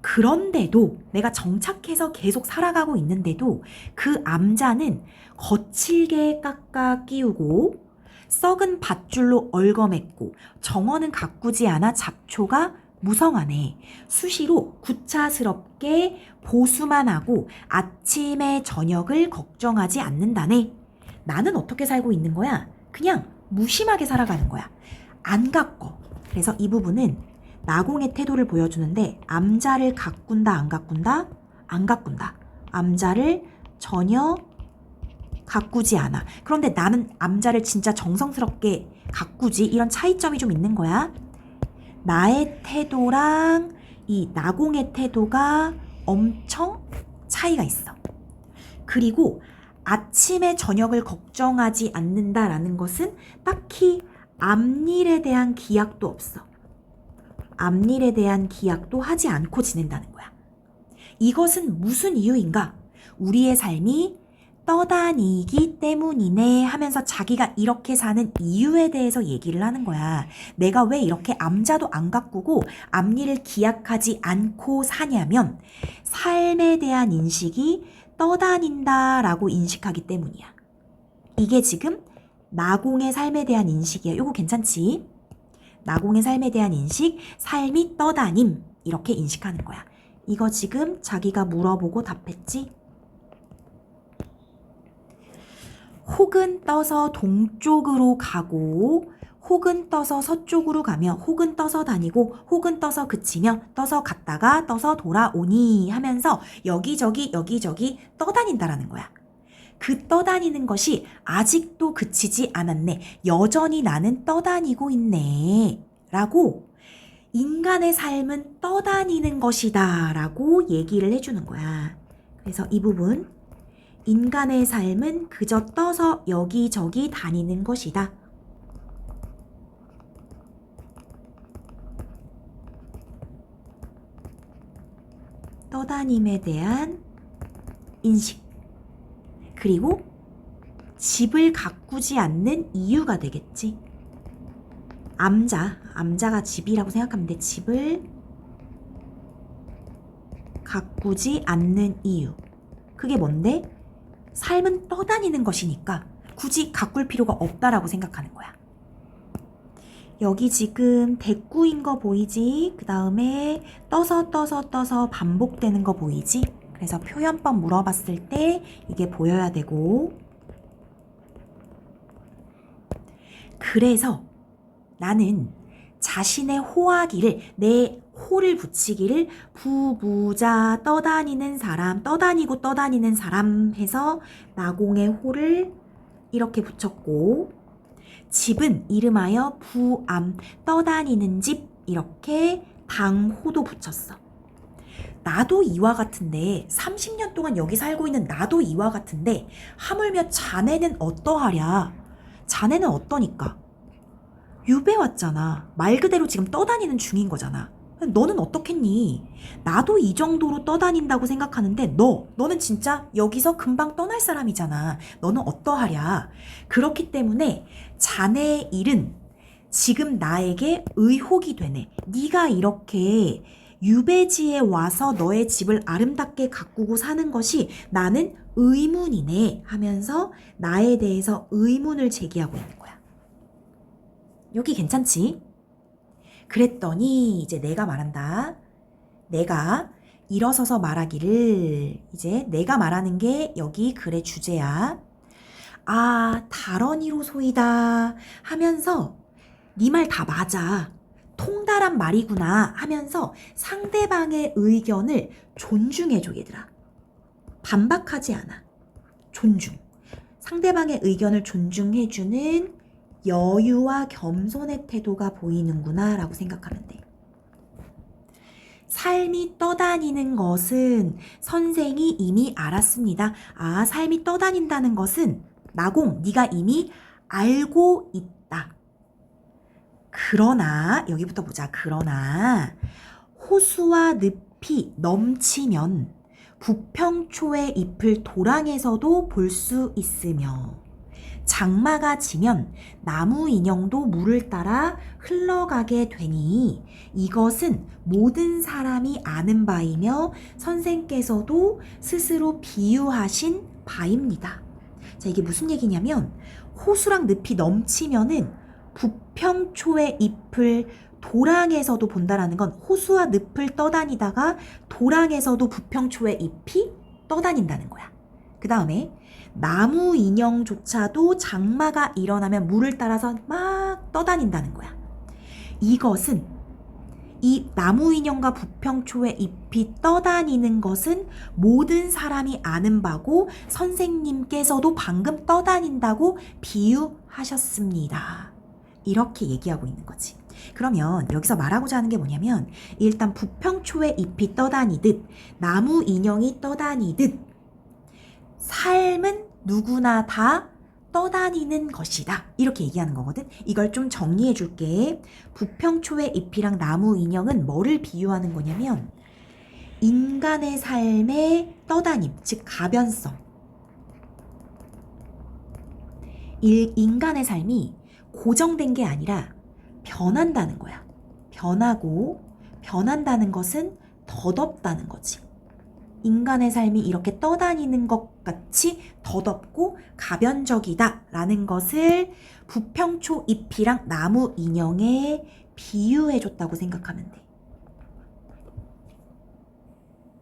그런데도 내가 정착해서 계속 살아가고 있는데도 그 암자는 거칠게 깎아 끼우고 썩은 밧줄로 얽어맸고 정원은 가꾸지 않아 잡초가 무성하네. 수시로 구차스럽게 보수만 하고 아침에 저녁을 걱정하지 않는다네. 나는 어떻게 살고 있는 거야? 그냥 무심하게 살아가는 거야. 안 가꿔. 그래서 이 부분은 나공의 태도를 보여주는데 암자를 가꾼다, 안 가꾼다? 안 가꾼다. 암자를 전혀 가꾸지 않아. 그런데 나는 암자를 진짜 정성스럽게 가꾸지. 이런 차이점이 좀 있는 거야. 나의 태도랑 이 나공의 태도가 엄청 차이가 있어. 그리고 아침에 저녁을 걱정하지 않는다라는 것은 딱히 앞일에 대한 기약도 없어. 앞일에 대한 기약도 하지 않고 지낸다는 거야. 이것은 무슨 이유인가? 우리의 삶이 떠다니기 때문이네 하면서 자기가 이렇게 사는 이유에 대해서 얘기를 하는 거야. 내가 왜 이렇게 암자도 안 가꾸고 앞일을 기약하지 않고 사냐면 삶에 대한 인식이 떠다닌다라고 인식하기 때문이야. 이게 지금 나공의 삶에 대한 인식이야. 이거 괜찮지? 나공의 삶에 대한 인식, 삶이 떠다님 이렇게 인식하는 거야. 이거 지금 자기가 물어보고 답했지? 혹은 떠서 동쪽으로 가고 혹은 떠서 서쪽으로 가며 혹은 떠서 다니고 혹은 떠서 그치며 떠서 갔다가 떠서 돌아오니 하면서 여기저기 떠다닌다라는 거야. 그 떠다니는 것이 아직도 그치지 않았네. 여전히 나는 떠다니고 있네. 라고 인간의 삶은 떠다니는 것이다 라고 얘기를 해주는 거야. 그래서 이 부분 인간의 삶은 그저 떠서 여기저기 다니는 것이다. 떠다님에 대한 인식. 그리고 집을 가꾸지 않는 이유가 되겠지. 암자가 집이라고 생각하면 돼. 집을 가꾸지 않는 이유. 그게 뭔데? 삶은 떠다니는 것이니까 굳이 가꿀 필요가 없다라고 생각하는 거야. 여기 지금 대꾸인 거 보이지? 그 다음에 떠서 반복되는 거 보이지? 그래서 표현법 물어봤을 때 이게 보여야 되고, 그래서 나는 자신의 호하기를, 내 호를 붙이기를 부부자 떠다니는 사람, 떠다니는 사람 해서 나공의 호를 이렇게 붙였고, 집은 이름하여 부암, 떠다니는 집 이렇게 당호도 붙였어. 나도 이와 같은데 30년 동안 여기 살고 있는 나도 이와 같은데 하물며 자네는 어떠하랴? 자네는 어떠니까? 유배 왔잖아. 말 그대로 지금 떠다니는 중인 거잖아. 너는 어떻겠니? 나도 이 정도로 떠다닌다고 생각하는데 너는 진짜 여기서 금방 떠날 사람이잖아. 너는 어떠하랴? 그렇기 때문에 자네의 일은 지금 나에게 의혹이 되네. 네가 이렇게 유배지에 와서 너의 집을 아름답게 가꾸고 사는 것이 나는 의문이네 하면서 나에 대해서 의문을 제기하고 있는 거야. 여기 괜찮지? 그랬더니 이제 내가 말한다. 내가 일어서서 말하기를, 이제 내가 말하는 게 여기 글의 주제야. 아, 다러니로 소이다 하면서 네 말 다 맞아. 통달한 말이구나 하면서 상대방의 의견을 존중해줘, 얘들아. 반박하지 않아. 존중. 상대방의 의견을 존중해주는 여유와 겸손의 태도가 보이는구나 라고 생각하면 돼. 삶이 떠다니는 것은 선생이 이미 알았습니다. 아, 삶이 떠다닌다는 것은 나공, 네가 이미 알고 있다. 그러나, 여기부터 보자. 그러나 호수와 늪이 넘치면 부평초의 잎을 도랑에서도 볼 수 있으며 장마가 지면 나무 인형도 물을 따라 흘러가게 되니 이것은 모든 사람이 아는 바이며 선생께서도 스스로 비유하신 바입니다. 자, 이게 무슨 얘기냐면 호수랑 늪이 넘치면은 부평초의 잎을 도랑에서도 본다라는 건 호수와 늪을 떠다니다가 도랑에서도 부평초의 잎이 떠다닌다는 거야. 그 다음에 나무 인형조차도 장마가 일어나면 물을 따라서 막 떠다닌다는 거야. 이것은 이 나무 인형과 부평초의 잎이 떠다니는 것은 모든 사람이 아는 바고 선생님께서도 방금 떠다닌다고 비유하셨습니다. 이렇게 얘기하고 있는 거지. 그러면 여기서 말하고자 하는 게 뭐냐면 일단 부평초의 잎이 떠다니듯 나무 인형이 떠다니듯 삶은 누구나 다 떠다니는 것이다. 이렇게 얘기하는 거거든. 이걸 좀 정리해 줄게. 부평초의 잎이랑 나무 인형은 뭐를 비유하는 거냐면 인간의 삶의 떠다님, 즉 가변성. 인간의 삶이 고정된 게 아니라 변한다는 거야. 변하고 변한다는 것은 덧없다는 거지. 인간의 삶이 이렇게 떠다니는 것 같이 덧없고 가변적이다 라는 것을 부평초 잎이랑 나무 인형에 비유해줬다고 생각하면 돼.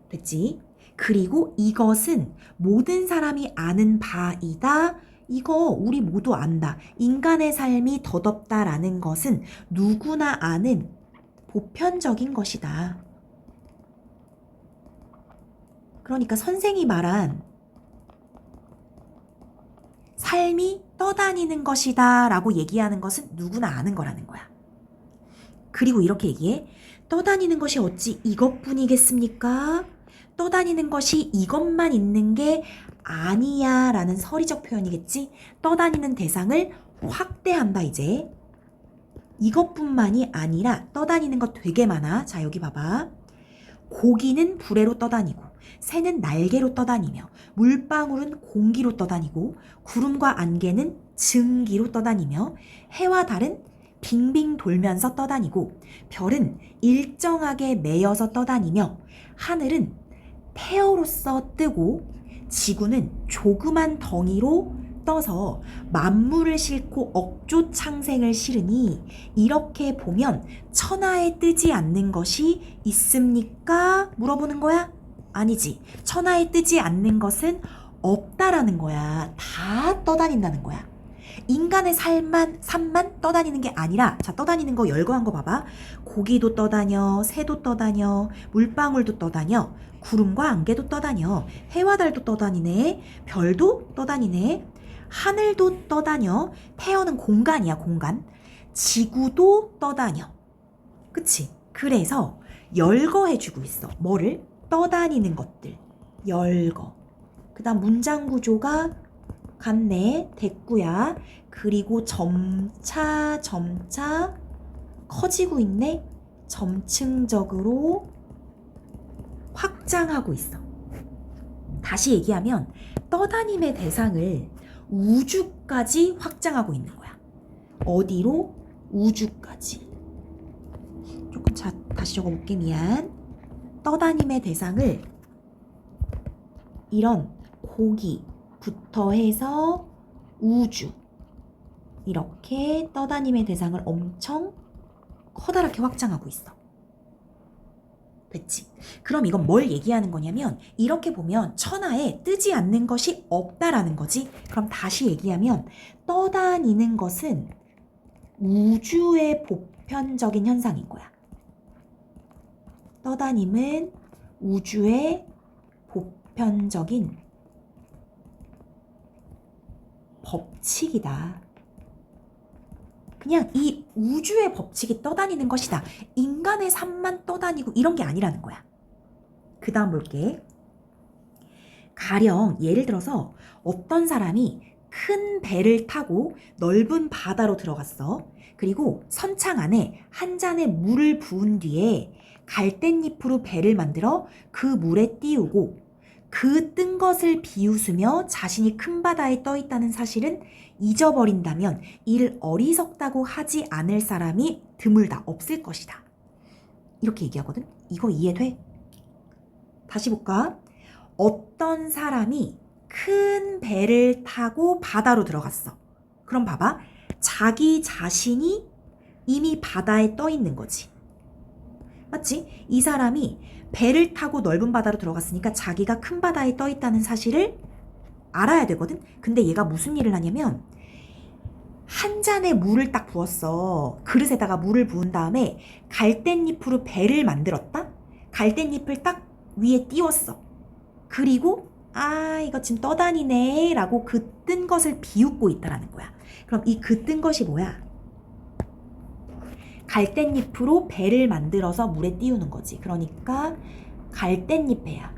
됐지? 그리고 이것은 모든 사람이 아는 바이다. 이거 우리 모두 안다. 인간의 삶이 덧없다라는 것은 누구나 아는 보편적인 것이다. 그러니까 선생이 말한 삶이 떠다니는 것이다 라고 얘기하는 것은 누구나 아는 거라는 거야. 그리고 이렇게 얘기해. 떠다니는 것이 어찌 이것뿐이겠습니까? 떠다니는 것이 이것만 있는 게 아니야 라는 서리적 표현이겠지. 떠다니는 대상을 확대한다 이제. 이것뿐만이 아니라 떠다니는 것 되게 많아. 자 여기 봐봐. 고기는 부레로 떠다니고 새는 날개로 떠다니며 물방울은 공기로 떠다니고 구름과 안개는 증기로 떠다니며 해와 달은 빙빙 돌면서 떠다니고 별은 일정하게 매여서 떠다니며 하늘은 태어로서 뜨고 지구는 조그만 덩이로 떠서 만물을 싣고 억조 창생을 실으니 이렇게 보면 천하에 뜨지 않는 것이 있습니까? 물어보는 거야? 아니지. 천하에 뜨지 않는 것은 없다라는 거야. 다 떠다닌다는 거야. 인간의 삶만 떠다니는 게 아니라 자 떠다니는 거 열거한 거 봐봐. 고기도 떠다녀, 새도 떠다녀, 물방울도 떠다녀, 구름과 안개도 떠다녀, 해와 달도 떠다니네, 별도 떠다니네, 하늘도 떠다녀, 태어는 공간이야 공간, 지구도 떠다녀. 그치? 그래서 열거해주고 있어. 뭐를? 떠다니는 것들. 열거. 그 다음 문장 구조가 같네. 됐구야. 그리고 점차 커지고 있네. 점층적으로 확장하고 있어. 다시 얘기하면 떠다님의 대상을 우주까지 확장하고 있는 거야. 어디로? 우주까지. 조금 다시 적어볼게. 미안. 떠다님의 대상을 이런 고기부터 해서 우주 이렇게 떠다님의 대상을 엄청 커다랗게 확장하고 있어. 됐지? 그럼 이건 뭘 얘기하는 거냐면 이렇게 보면 천하에 뜨지 않는 것이 없다라는 거지. 그럼 다시 얘기하면 떠다니는 것은 우주의 보편적인 현상인 거야. 떠다님은 우주의 보편적인 법칙이다. 그냥 이 우주의 법칙이 떠다니는 것이다. 인간의 삶만 떠다니고 이런 게 아니라는 거야. 그 다음 볼게. 가령 예를 들어서 어떤 사람이 큰 배를 타고 넓은 바다로 들어갔어. 그리고 선창 안에 한 잔의 물을 부은 뒤에 갈대잎으로 배를 만들어 그 물에 띄우고 그 뜬 것을 비웃으며 자신이 큰 바다에 떠 있다는 사실은 잊어버린다면 이를 어리석다고 하지 않을 사람이 드물다. 없을 것이다. 이렇게 얘기하거든. 이거 이해돼? 다시 볼까? 어떤 사람이 큰 배를 타고 바다로 들어갔어. 그럼 봐봐. 자기 자신이 이미 바다에 떠 있는 거지. 맞지? 이 사람이 배를 타고 넓은 바다로 들어갔으니까 자기가 큰 바다에 떠 있다는 사실을 알아야 되거든? 근데 얘가 무슨 일을 하냐면 한 잔의 물을 딱 부었어. 그릇에다가 물을 부은 다음에 갈대잎으로 배를 만들었다? 갈대잎을 딱 위에 띄웠어. 그리고 이거 지금 떠다니네 라고 그 뜬 것을 비웃고 있다라는 거야. 그럼 이 그 뜬 것이 뭐야? 갈대잎으로 배를 만들어서 물에 띄우는 거지. 그러니까 갈대잎 배야.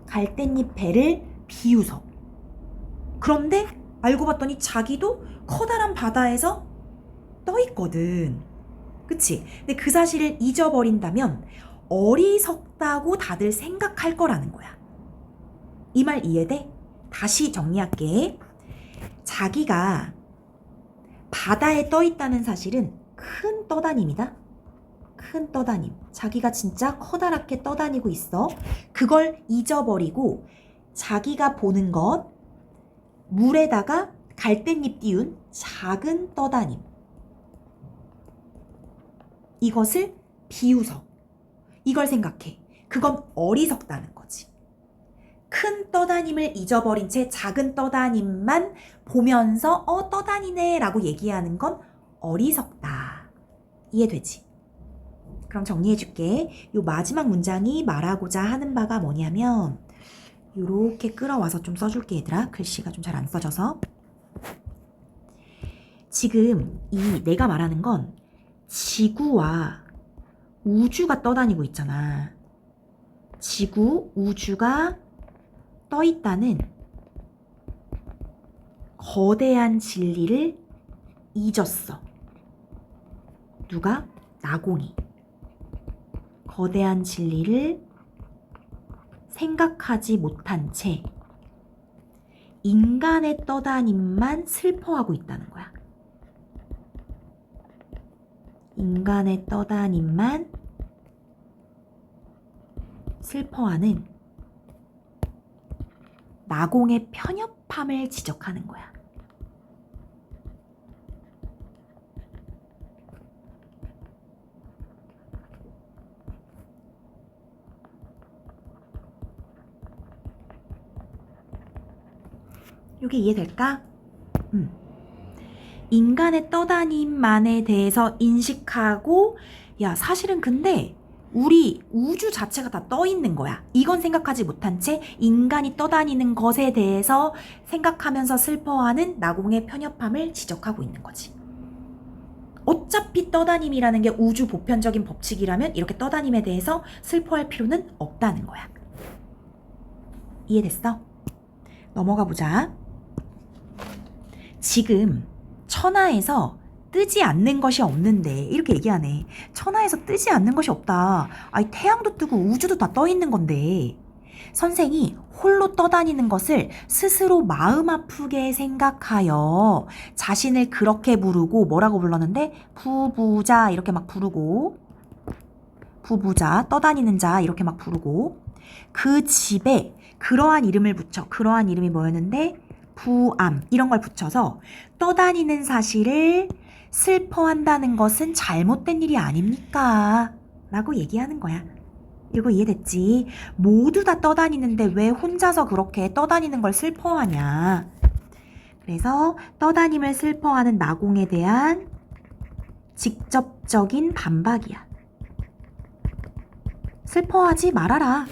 갈대잎 배를 비웃어. 그런데 알고 봤더니 자기도 커다란 바다에서 떠 있거든. 그치? 근데 그 사실을 잊어버린다면 어리석다고 다들 생각할 거라는 거야. 이 말 이해돼? 다시 정리할게. 자기가 바다에 떠 있다는 사실은 큰 떠다님이다. 큰 떠다님. 자기가 진짜 커다랗게 떠다니고 있어. 그걸 잊어버리고 자기가 보는 것, 물에다가 갈대잎 띄운 작은 떠다님. 이것을 비웃어. 이걸 생각해. 그건 어리석다는 거지. 큰 떠다님을 잊어버린 채 작은 떠다님만 보면서 떠다니네 라고 얘기하는 건 어리석다. 이해되지? 그럼 정리해줄게. 요 마지막 문장이 말하고자 하는 바가 뭐냐면 요렇게 끌어와서 좀 써줄게 얘들아. 글씨가 좀 잘 안 써져서. 지금 이 내가 말하는 건 지구와 우주가 떠다니고 있잖아. 지구, 우주가 떠 있다는 거대한 진리를 잊었어. 누가? 나공이. 거대한 진리를 생각하지 못한 채 인간의 떠다님만 슬퍼하고 있다는 거야. 인간의 떠다님만 슬퍼하는 나공의 편협함을 지적하는 거야. 이게 이해될까? 인간의 떠다님만에 대해서 인식하고 사실은 근데 우리 우주 자체가 다 떠 있는 거야. 이건 생각하지 못한 채 인간이 떠다니는 것에 대해서 생각하면서 슬퍼하는 나공의 편협함을 지적하고 있는 거지. 어차피 떠다님이라는 게 우주 보편적인 법칙이라면 이렇게 떠다님에 대해서 슬퍼할 필요는 없다는 거야. 이해됐어? 넘어가 보자. 지금 천하에서 뜨지 않는 것이 없는데 이렇게 얘기하네. 천하에서 뜨지 않는 것이 없다. 아니 태양도 뜨고 우주도 다 떠 있는 건데 선생이 홀로 떠다니는 것을 스스로 마음 아프게 생각하여 자신을 그렇게 부르고 뭐라고 불렀는데 부부자 이렇게 막 부르고 부부자 떠다니는 자 이렇게 막 부르고 그 집에 그러한 이름을 붙여. 그러한 이름이 뭐였는데 부암 이런 걸 붙여서 떠다니는 사실을 슬퍼한다는 것은 잘못된 일이 아닙니까? 라고 얘기하는 거야. 이거 이해됐지? 모두 다 떠다니는데 왜 혼자서 그렇게 떠다니는 걸 슬퍼하냐? 그래서 떠다님을 슬퍼하는 나공에 대한 직접적인 반박이야. 슬퍼하지 말아라.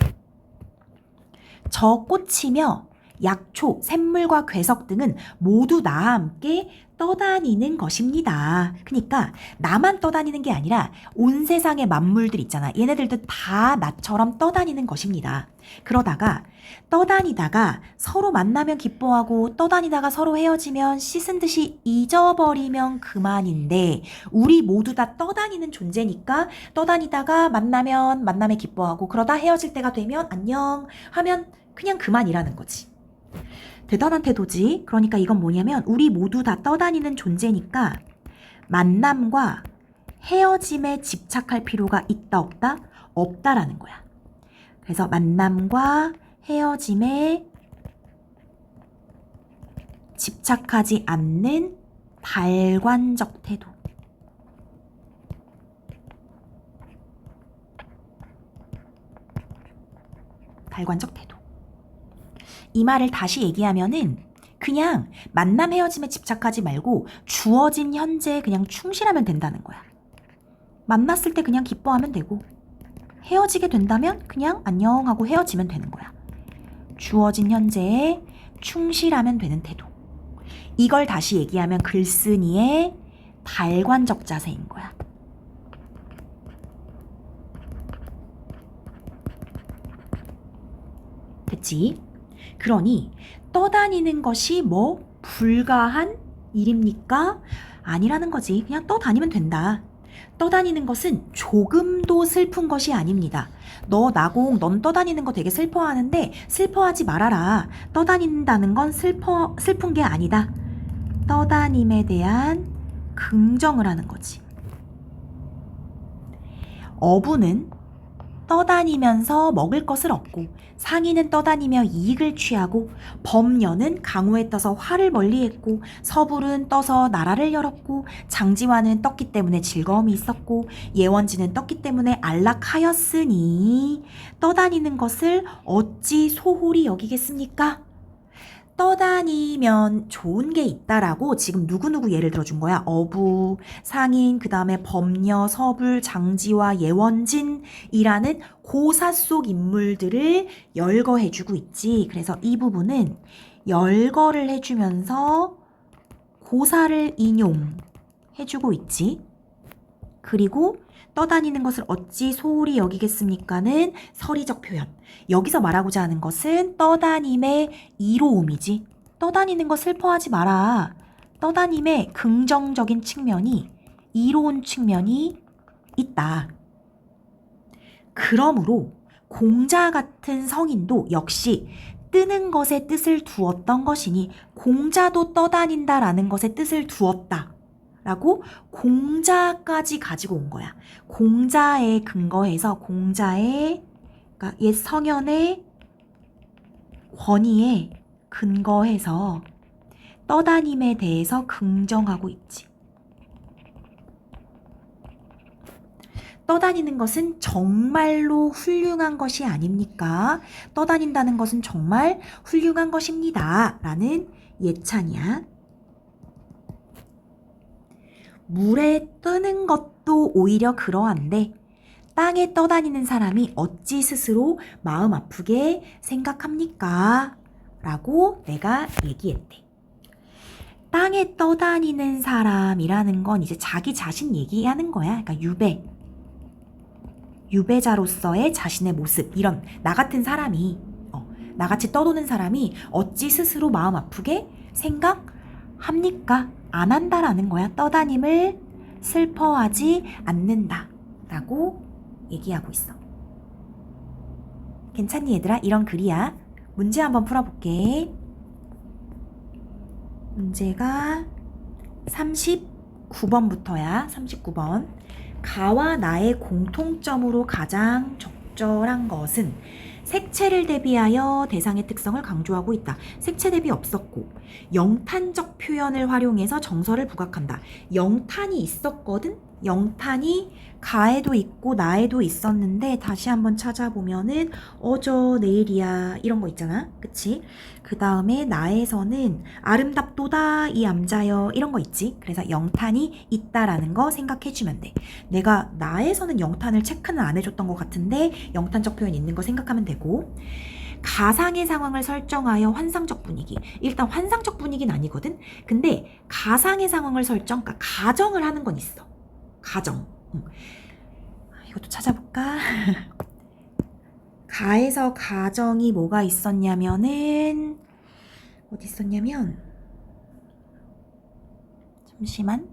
저 꽃이며 약초, 샘물과 괴석 등은 모두 나와 함께 떠다니는 것입니다. 그러니까 나만 떠다니는 게 아니라 온 세상의 만물들 있잖아. 얘네들도 다 나처럼 떠다니는 것입니다. 그러다가 떠다니다가 서로 만나면 기뻐하고 떠다니다가 서로 헤어지면 씻은 듯이 잊어버리면 그만인데 우리 모두 다 떠다니는 존재니까 떠다니다가 만남에 기뻐하고 그러다 헤어질 때가 되면 안녕 하면 그냥 그만이라는 거지. 대단한 태도지. 그러니까 이건 뭐냐면 우리 모두 다 떠다니는 존재니까 만남과 헤어짐에 집착할 필요가 있다 없다? 없다라는 거야. 그래서 만남과 헤어짐에 집착하지 않는 달관적 태도. 달관적 태도. 이 말을 다시 얘기하면은 그냥 만남 헤어짐에 집착하지 말고 주어진 현재에 그냥 충실하면 된다는 거야. 만났을 때 그냥 기뻐하면 되고 헤어지게 된다면 그냥 안녕 하고 헤어지면 되는 거야. 주어진 현재에 충실하면 되는 태도. 이걸 다시 얘기하면 글쓴이의 달관적 자세인 거야. 됐지? 그러니 떠다니는 것이 뭐 불가한 일입니까? 아니라는 거지. 그냥 떠다니면 된다. 떠다니는 것은 조금도 슬픈 것이 아닙니다. 너 나공 넌 떠다니는 거 되게 슬퍼하는데 슬퍼하지 말아라. 떠다닌다는 건 슬픈 게 아니다. 떠다님에 대한 긍정을 하는 거지. 어부는 떠다니면서 먹을 것을 얻고 상인은 떠다니며 이익을 취하고 범녀는 강호에 떠서 화를 멀리했고 서불은 떠서 나라를 열었고 장지와는 떴기 때문에 즐거움이 있었고 예원지는 떴기 때문에 안락하였으니 떠다니는 것을 어찌 소홀히 여기겠습니까? 떠다니면 좋은 게 있다라고 지금 누구누구 예를 들어준 거야. 어부, 상인, 그 다음에 범녀, 서불, 장지와 예원진이라는 고사 속 인물들을 열거해주고 있지. 그래서 이 부분은 열거를 해주면서 고사를 인용해주고 있지. 그리고 떠다니는 것을 어찌 소홀히 여기겠습니까는 서리적 표현. 여기서 말하고자 하는 것은 떠다님의 이로움이지. 떠다니는 거 슬퍼하지 마라. 떠다님의 긍정적인 측면이, 이로운 측면이 있다. 그러므로 공자 같은 성인도 역시 뜨는 것에 뜻을 두었던 것이니 공자도 떠다닌다라는 것에 뜻을 두었다. 라고 공자까지 가지고 온 거야. 공자에 근거해서 공자의 그러니까 옛 성현의 권위에 근거해서 떠다님에 대해서 긍정하고 있지. 떠다니는 것은 정말로 훌륭한 것이 아닙니까? 떠다닌다는 것은 정말 훌륭한 것입니다. 라는 예찬이야. 물에 뜨는 것도 오히려 그러한데 땅에 떠다니는 사람이 어찌 스스로 마음 아프게 생각합니까? 라고 내가 얘기했대. 땅에 떠다니는 사람이라는 건 이제 자기 자신 얘기하는 거야. 그러니까 유배자로서의 자신의 모습, 이런 나 같은 사람이 나같이 떠도는 사람이 어찌 스스로 마음 아프게 생각합니까? 안 한다라는 거야. 떠다님을 슬퍼하지 않는다 라고 얘기하고 있어. 괜찮니 얘들아? 이런 글이야. 문제 한번 풀어볼게. 문제가 39번부터야. 39번. 가와 나의 공통점으로 가장 적절한 것은 색채를 대비하여 대상의 특성을 강조하고 있다. 색채 대비 없었고 영탄적 표현을 활용해서 정서를 부각한다. 영탄이 있었거든? 영탄이 가에도 있고 나에도 있었는데 다시 한번 찾아보면은 어저 내일이야 이런 거 있잖아. 그치? 그 다음에 나에서는 아름답도다 이 암자여 이런 거 있지. 그래서 영탄이 있다라는 거 생각해주면 돼. 내가 나에서는 영탄을 체크는 안 해줬던 것 같은데 영탄적 표현 있는 거 생각하면 되고, 가상의 상황을 설정하여 환상적 분위기. 일단 환상적 분위기는 아니거든. 근데 가상의 상황을 그러니까 가정을 하는 건 있어. 가정. 이것도 찾아볼까? 가에서 가정이 뭐가 있었냐면은 어디 있었냐면 잠시만.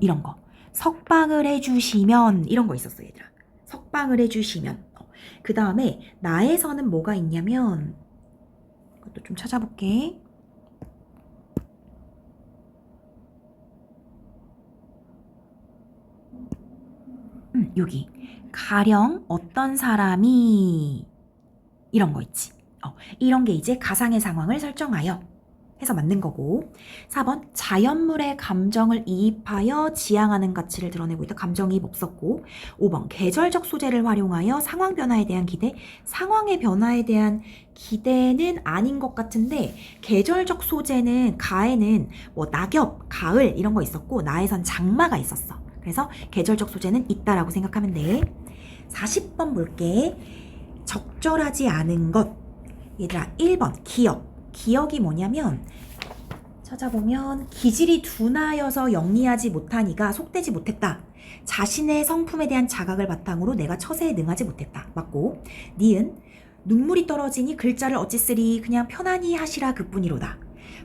이런 거. 석방을 해주시면 이런 거 있었어 얘들아. 석방을 해주시면. 그 다음에 나에서는 뭐가 있냐면 이것도 좀 찾아볼게. 여기 가령 어떤 사람이 이런 거 있지. 이런 게 이제 가상의 상황을 설정하여 해서 만든 거고. 4번 자연물의 감정을 이입하여 지향하는 가치를 드러내고 있다. 감정이입 없었고. 5번 계절적 소재를 활용하여 상황 변화에 대한 기대. 상황의 변화에 대한 기대는 아닌 것 같은데 계절적 소재는 가에는 뭐 낙엽, 가을 이런 거 있었고 나에선 장마가 있었어. 그래서 계절적 소재는 있다라고 생각하면 돼. 40번 볼게. 적절하지 않은 것. 얘들아 1번 기억. 기억이 뭐냐면 찾아보면 기질이 둔하여서 영리하지 못하니까 속되지 못했다. 자신의 성품에 대한 자각을 바탕으로 내가 처세에 능하지 못했다. 맞고. 니은 눈물이 떨어지니 글자를 어찌 쓰리 그냥 편안히 하시라 그뿐이로다.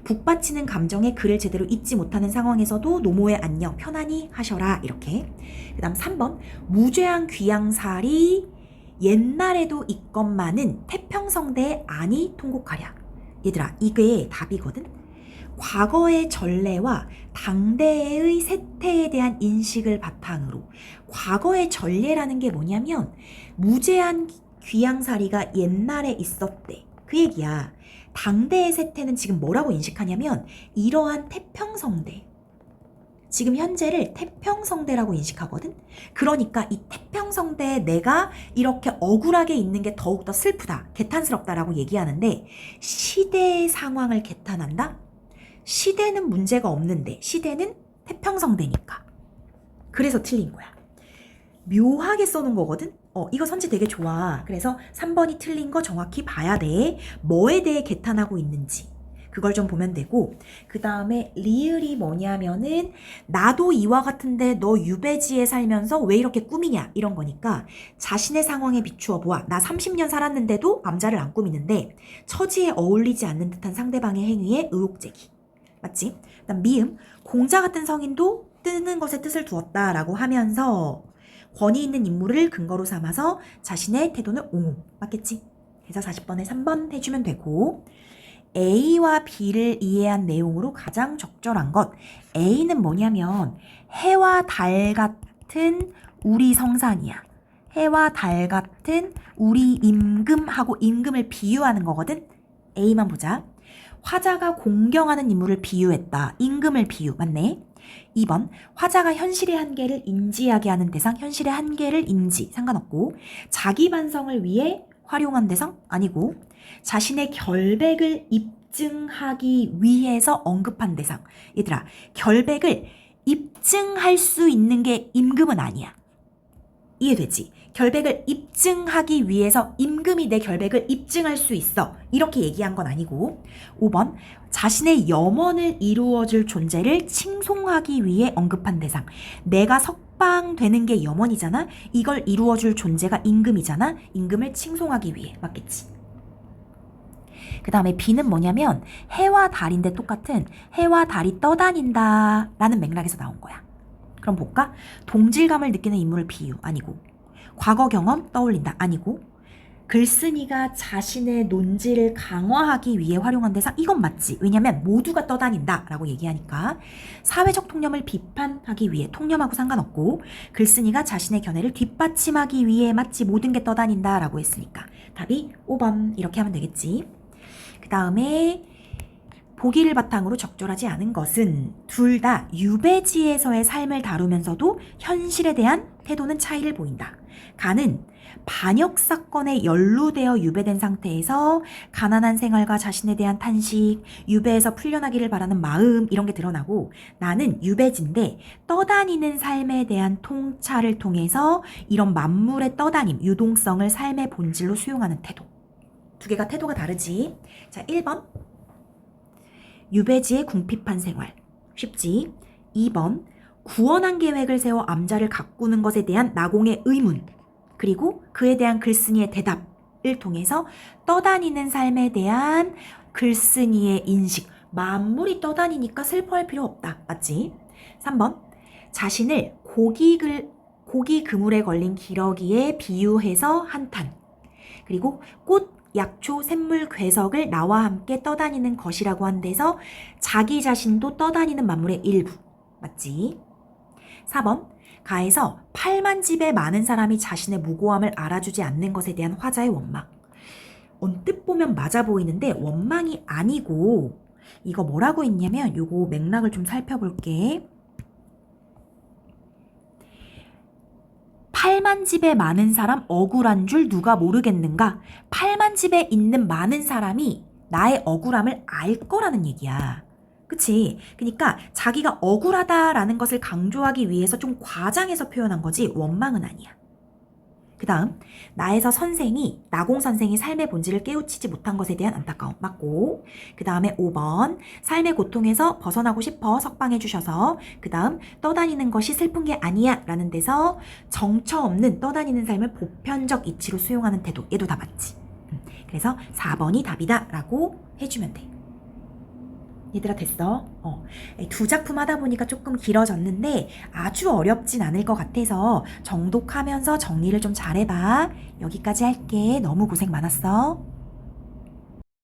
북받치는 감정에 글을 제대로 읽지 못하는 상황에서도 노모의 안녕 편안히 하셔라. 이렇게. 그 다음 3번 무죄한 귀양살이 옛날에도 있건만은 태평성대에 아니 통곡하랴. 얘들아 이게 답이거든. 과거의 전례와 당대의 세태에 대한 인식을 바탕으로. 과거의 전례라는 게 뭐냐면 무제한 귀양살이가 옛날에 있었대. 그 얘기야. 당대의 세태는 지금 뭐라고 인식하냐면 이러한 태평성대. 지금 현재를 태평성대라고 인식하거든. 그러니까 이 태평성대에 내가 이렇게 억울하게 있는 게 더욱더 슬프다, 개탄스럽다라고 얘기하는데 시대의 상황을 개탄한다? 시대는 문제가 없는데 시대는 태평성대니까. 그래서 틀린 거야. 묘하게 써놓은 거거든. 이거 선지 되게 좋아. 그래서 3번이 틀린 거 정확히 봐야 돼. 뭐에 대해 개탄하고 있는지. 그걸 좀 보면 되고. 그 다음에 리을이 뭐냐면은 나도 이와 같은데 너 유배지에 살면서 왜 이렇게 꾸미냐 이런 거니까 자신의 상황에 비추어 보아. 나 30년 살았는데도 남자를 안 꾸미는데 처지에 어울리지 않는 듯한 상대방의 행위에 의혹 제기. 맞지? 그다음 미음 공자 같은 성인도 뜨는 것에 뜻을 두었다라고 하면서 권위 있는 인물을 근거로 삼아서 자신의 태도는 옹호. 맞겠지? 그래서 40번에 3번 해주면 되고. A와 B를 이해한 내용으로 가장 적절한 것. A는 뭐냐면 해와 달 같은 우리 성산이야. 해와 달 같은 우리 임금하고 임금을 비유하는 거거든. A만 보자. 화자가 공경하는 인물을 비유했다. 임금을 비유. 맞네. 2번 화자가 현실의 한계를 인지하게 하는 대상. 현실의 한계를 인지. 상관없고. 자기 반성을 위해 활용한 대상? 아니고. 자신의 결백을 입증하기 위해서 언급한 대상. 얘들아, 결백을 입증할 수 있는 게 임금은 아니야. 이해되지? 결백을 입증하기 위해서 임금이 내 결백을 입증할 수 있어. 이렇게 얘기한 건 아니고. 5번 자신의 염원을 이루어줄 존재를 칭송하기 위해 언급한 대상. 내가 석방되는 게 염원이잖아. 이걸 이루어줄 존재가 임금이잖아. 임금을 칭송하기 위해. 맞겠지? 그 다음에 B는 뭐냐면 해와 달인데 똑같은 해와 달이 떠다닌다 라는 맥락에서 나온 거야. 그럼 볼까? 동질감을 느끼는 인물을 비유. 아니고. 과거 경험 떠올린다. 아니고. 글쓴이가 자신의 논지를 강화하기 위해 활용한 대상. 이건 맞지. 왜냐면 모두가 떠다닌다 라고 얘기하니까. 사회적 통념을 비판하기 위해. 통념하고 상관없고. 글쓴이가 자신의 견해를 뒷받침하기 위해 맞지. 모든 게 떠다닌다 라고 했으니까. 답이 5번 이렇게 하면 되겠지. 그 다음에 보기를 바탕으로 적절하지 않은 것은 둘 다 유배지에서의 삶을 다루면서도 현실에 대한 태도는 차이를 보인다. 가는 반역 사건에 연루되어 유배된 상태에서 가난한 생활과 자신에 대한 탄식, 유배에서 풀려나기를 바라는 마음 이런 게 드러나고 나는 유배지인데 떠다니는 삶에 대한 통찰을 통해서 이런 만물의 떠다님, 유동성을 삶의 본질로 수용하는 태도. 두 개가 태도가 다르지. 자, 1번 유배지의 궁핍한 생활. 쉽지? 2번 구원한 계획을 세워 암자를 가꾸는 것에 대한 나공의 의문. 그리고 그에 대한 글쓴이의 대답을 통해서 떠다니는 삶에 대한 글쓴이의 인식. 만물이 떠다니니까 슬퍼할 필요 없다. 맞지? 3번 자신을 고기 그물에 걸린 기러기에 비유해서 한탄. 그리고 꽃 약초, 샘물, 괴석을 나와 함께 떠다니는 것이라고 한 데서 자기 자신도 떠다니는 만물의 일부. 맞지? 4번 가에서 8만 집에 많은 사람이 자신의 무고함을 알아주지 않는 것에 대한 화자의 원망. 언뜻 보면 맞아 보이는데 원망이 아니고 이거 뭐라고 했냐면 요거 맥락을 좀 살펴볼게. 8만 집에 많은 사람 억울한 줄 누가 모르겠는가? 8만 집에 있는 많은 사람이 나의 억울함을 알 거라는 얘기야. 그치? 그러니까 자기가 억울하다라는 것을 강조하기 위해서 좀 과장해서 표현한 거지 원망은 아니야. 그 다음 나에서 선생이 나공 선생이 삶의 본질을 깨우치지 못한 것에 대한 안타까움 맞고, 그 다음에 5번 삶의 고통에서 벗어나고 싶어 석방해 주셔서, 그 다음 떠다니는 것이 슬픈 게 아니야 라는 데서 정처 없는 떠다니는 삶을 보편적 이치로 수용하는 태도, 얘도 다 맞지. 그래서 4번이 답이다 라고 해주면 돼. 얘들아 됐어? 두 작품 하다 보니까 조금 길어졌는데 아주 어렵진 않을 것 같아서 정독하면서 정리를 좀 잘해봐. 여기까지 할게. 너무 고생 많았어.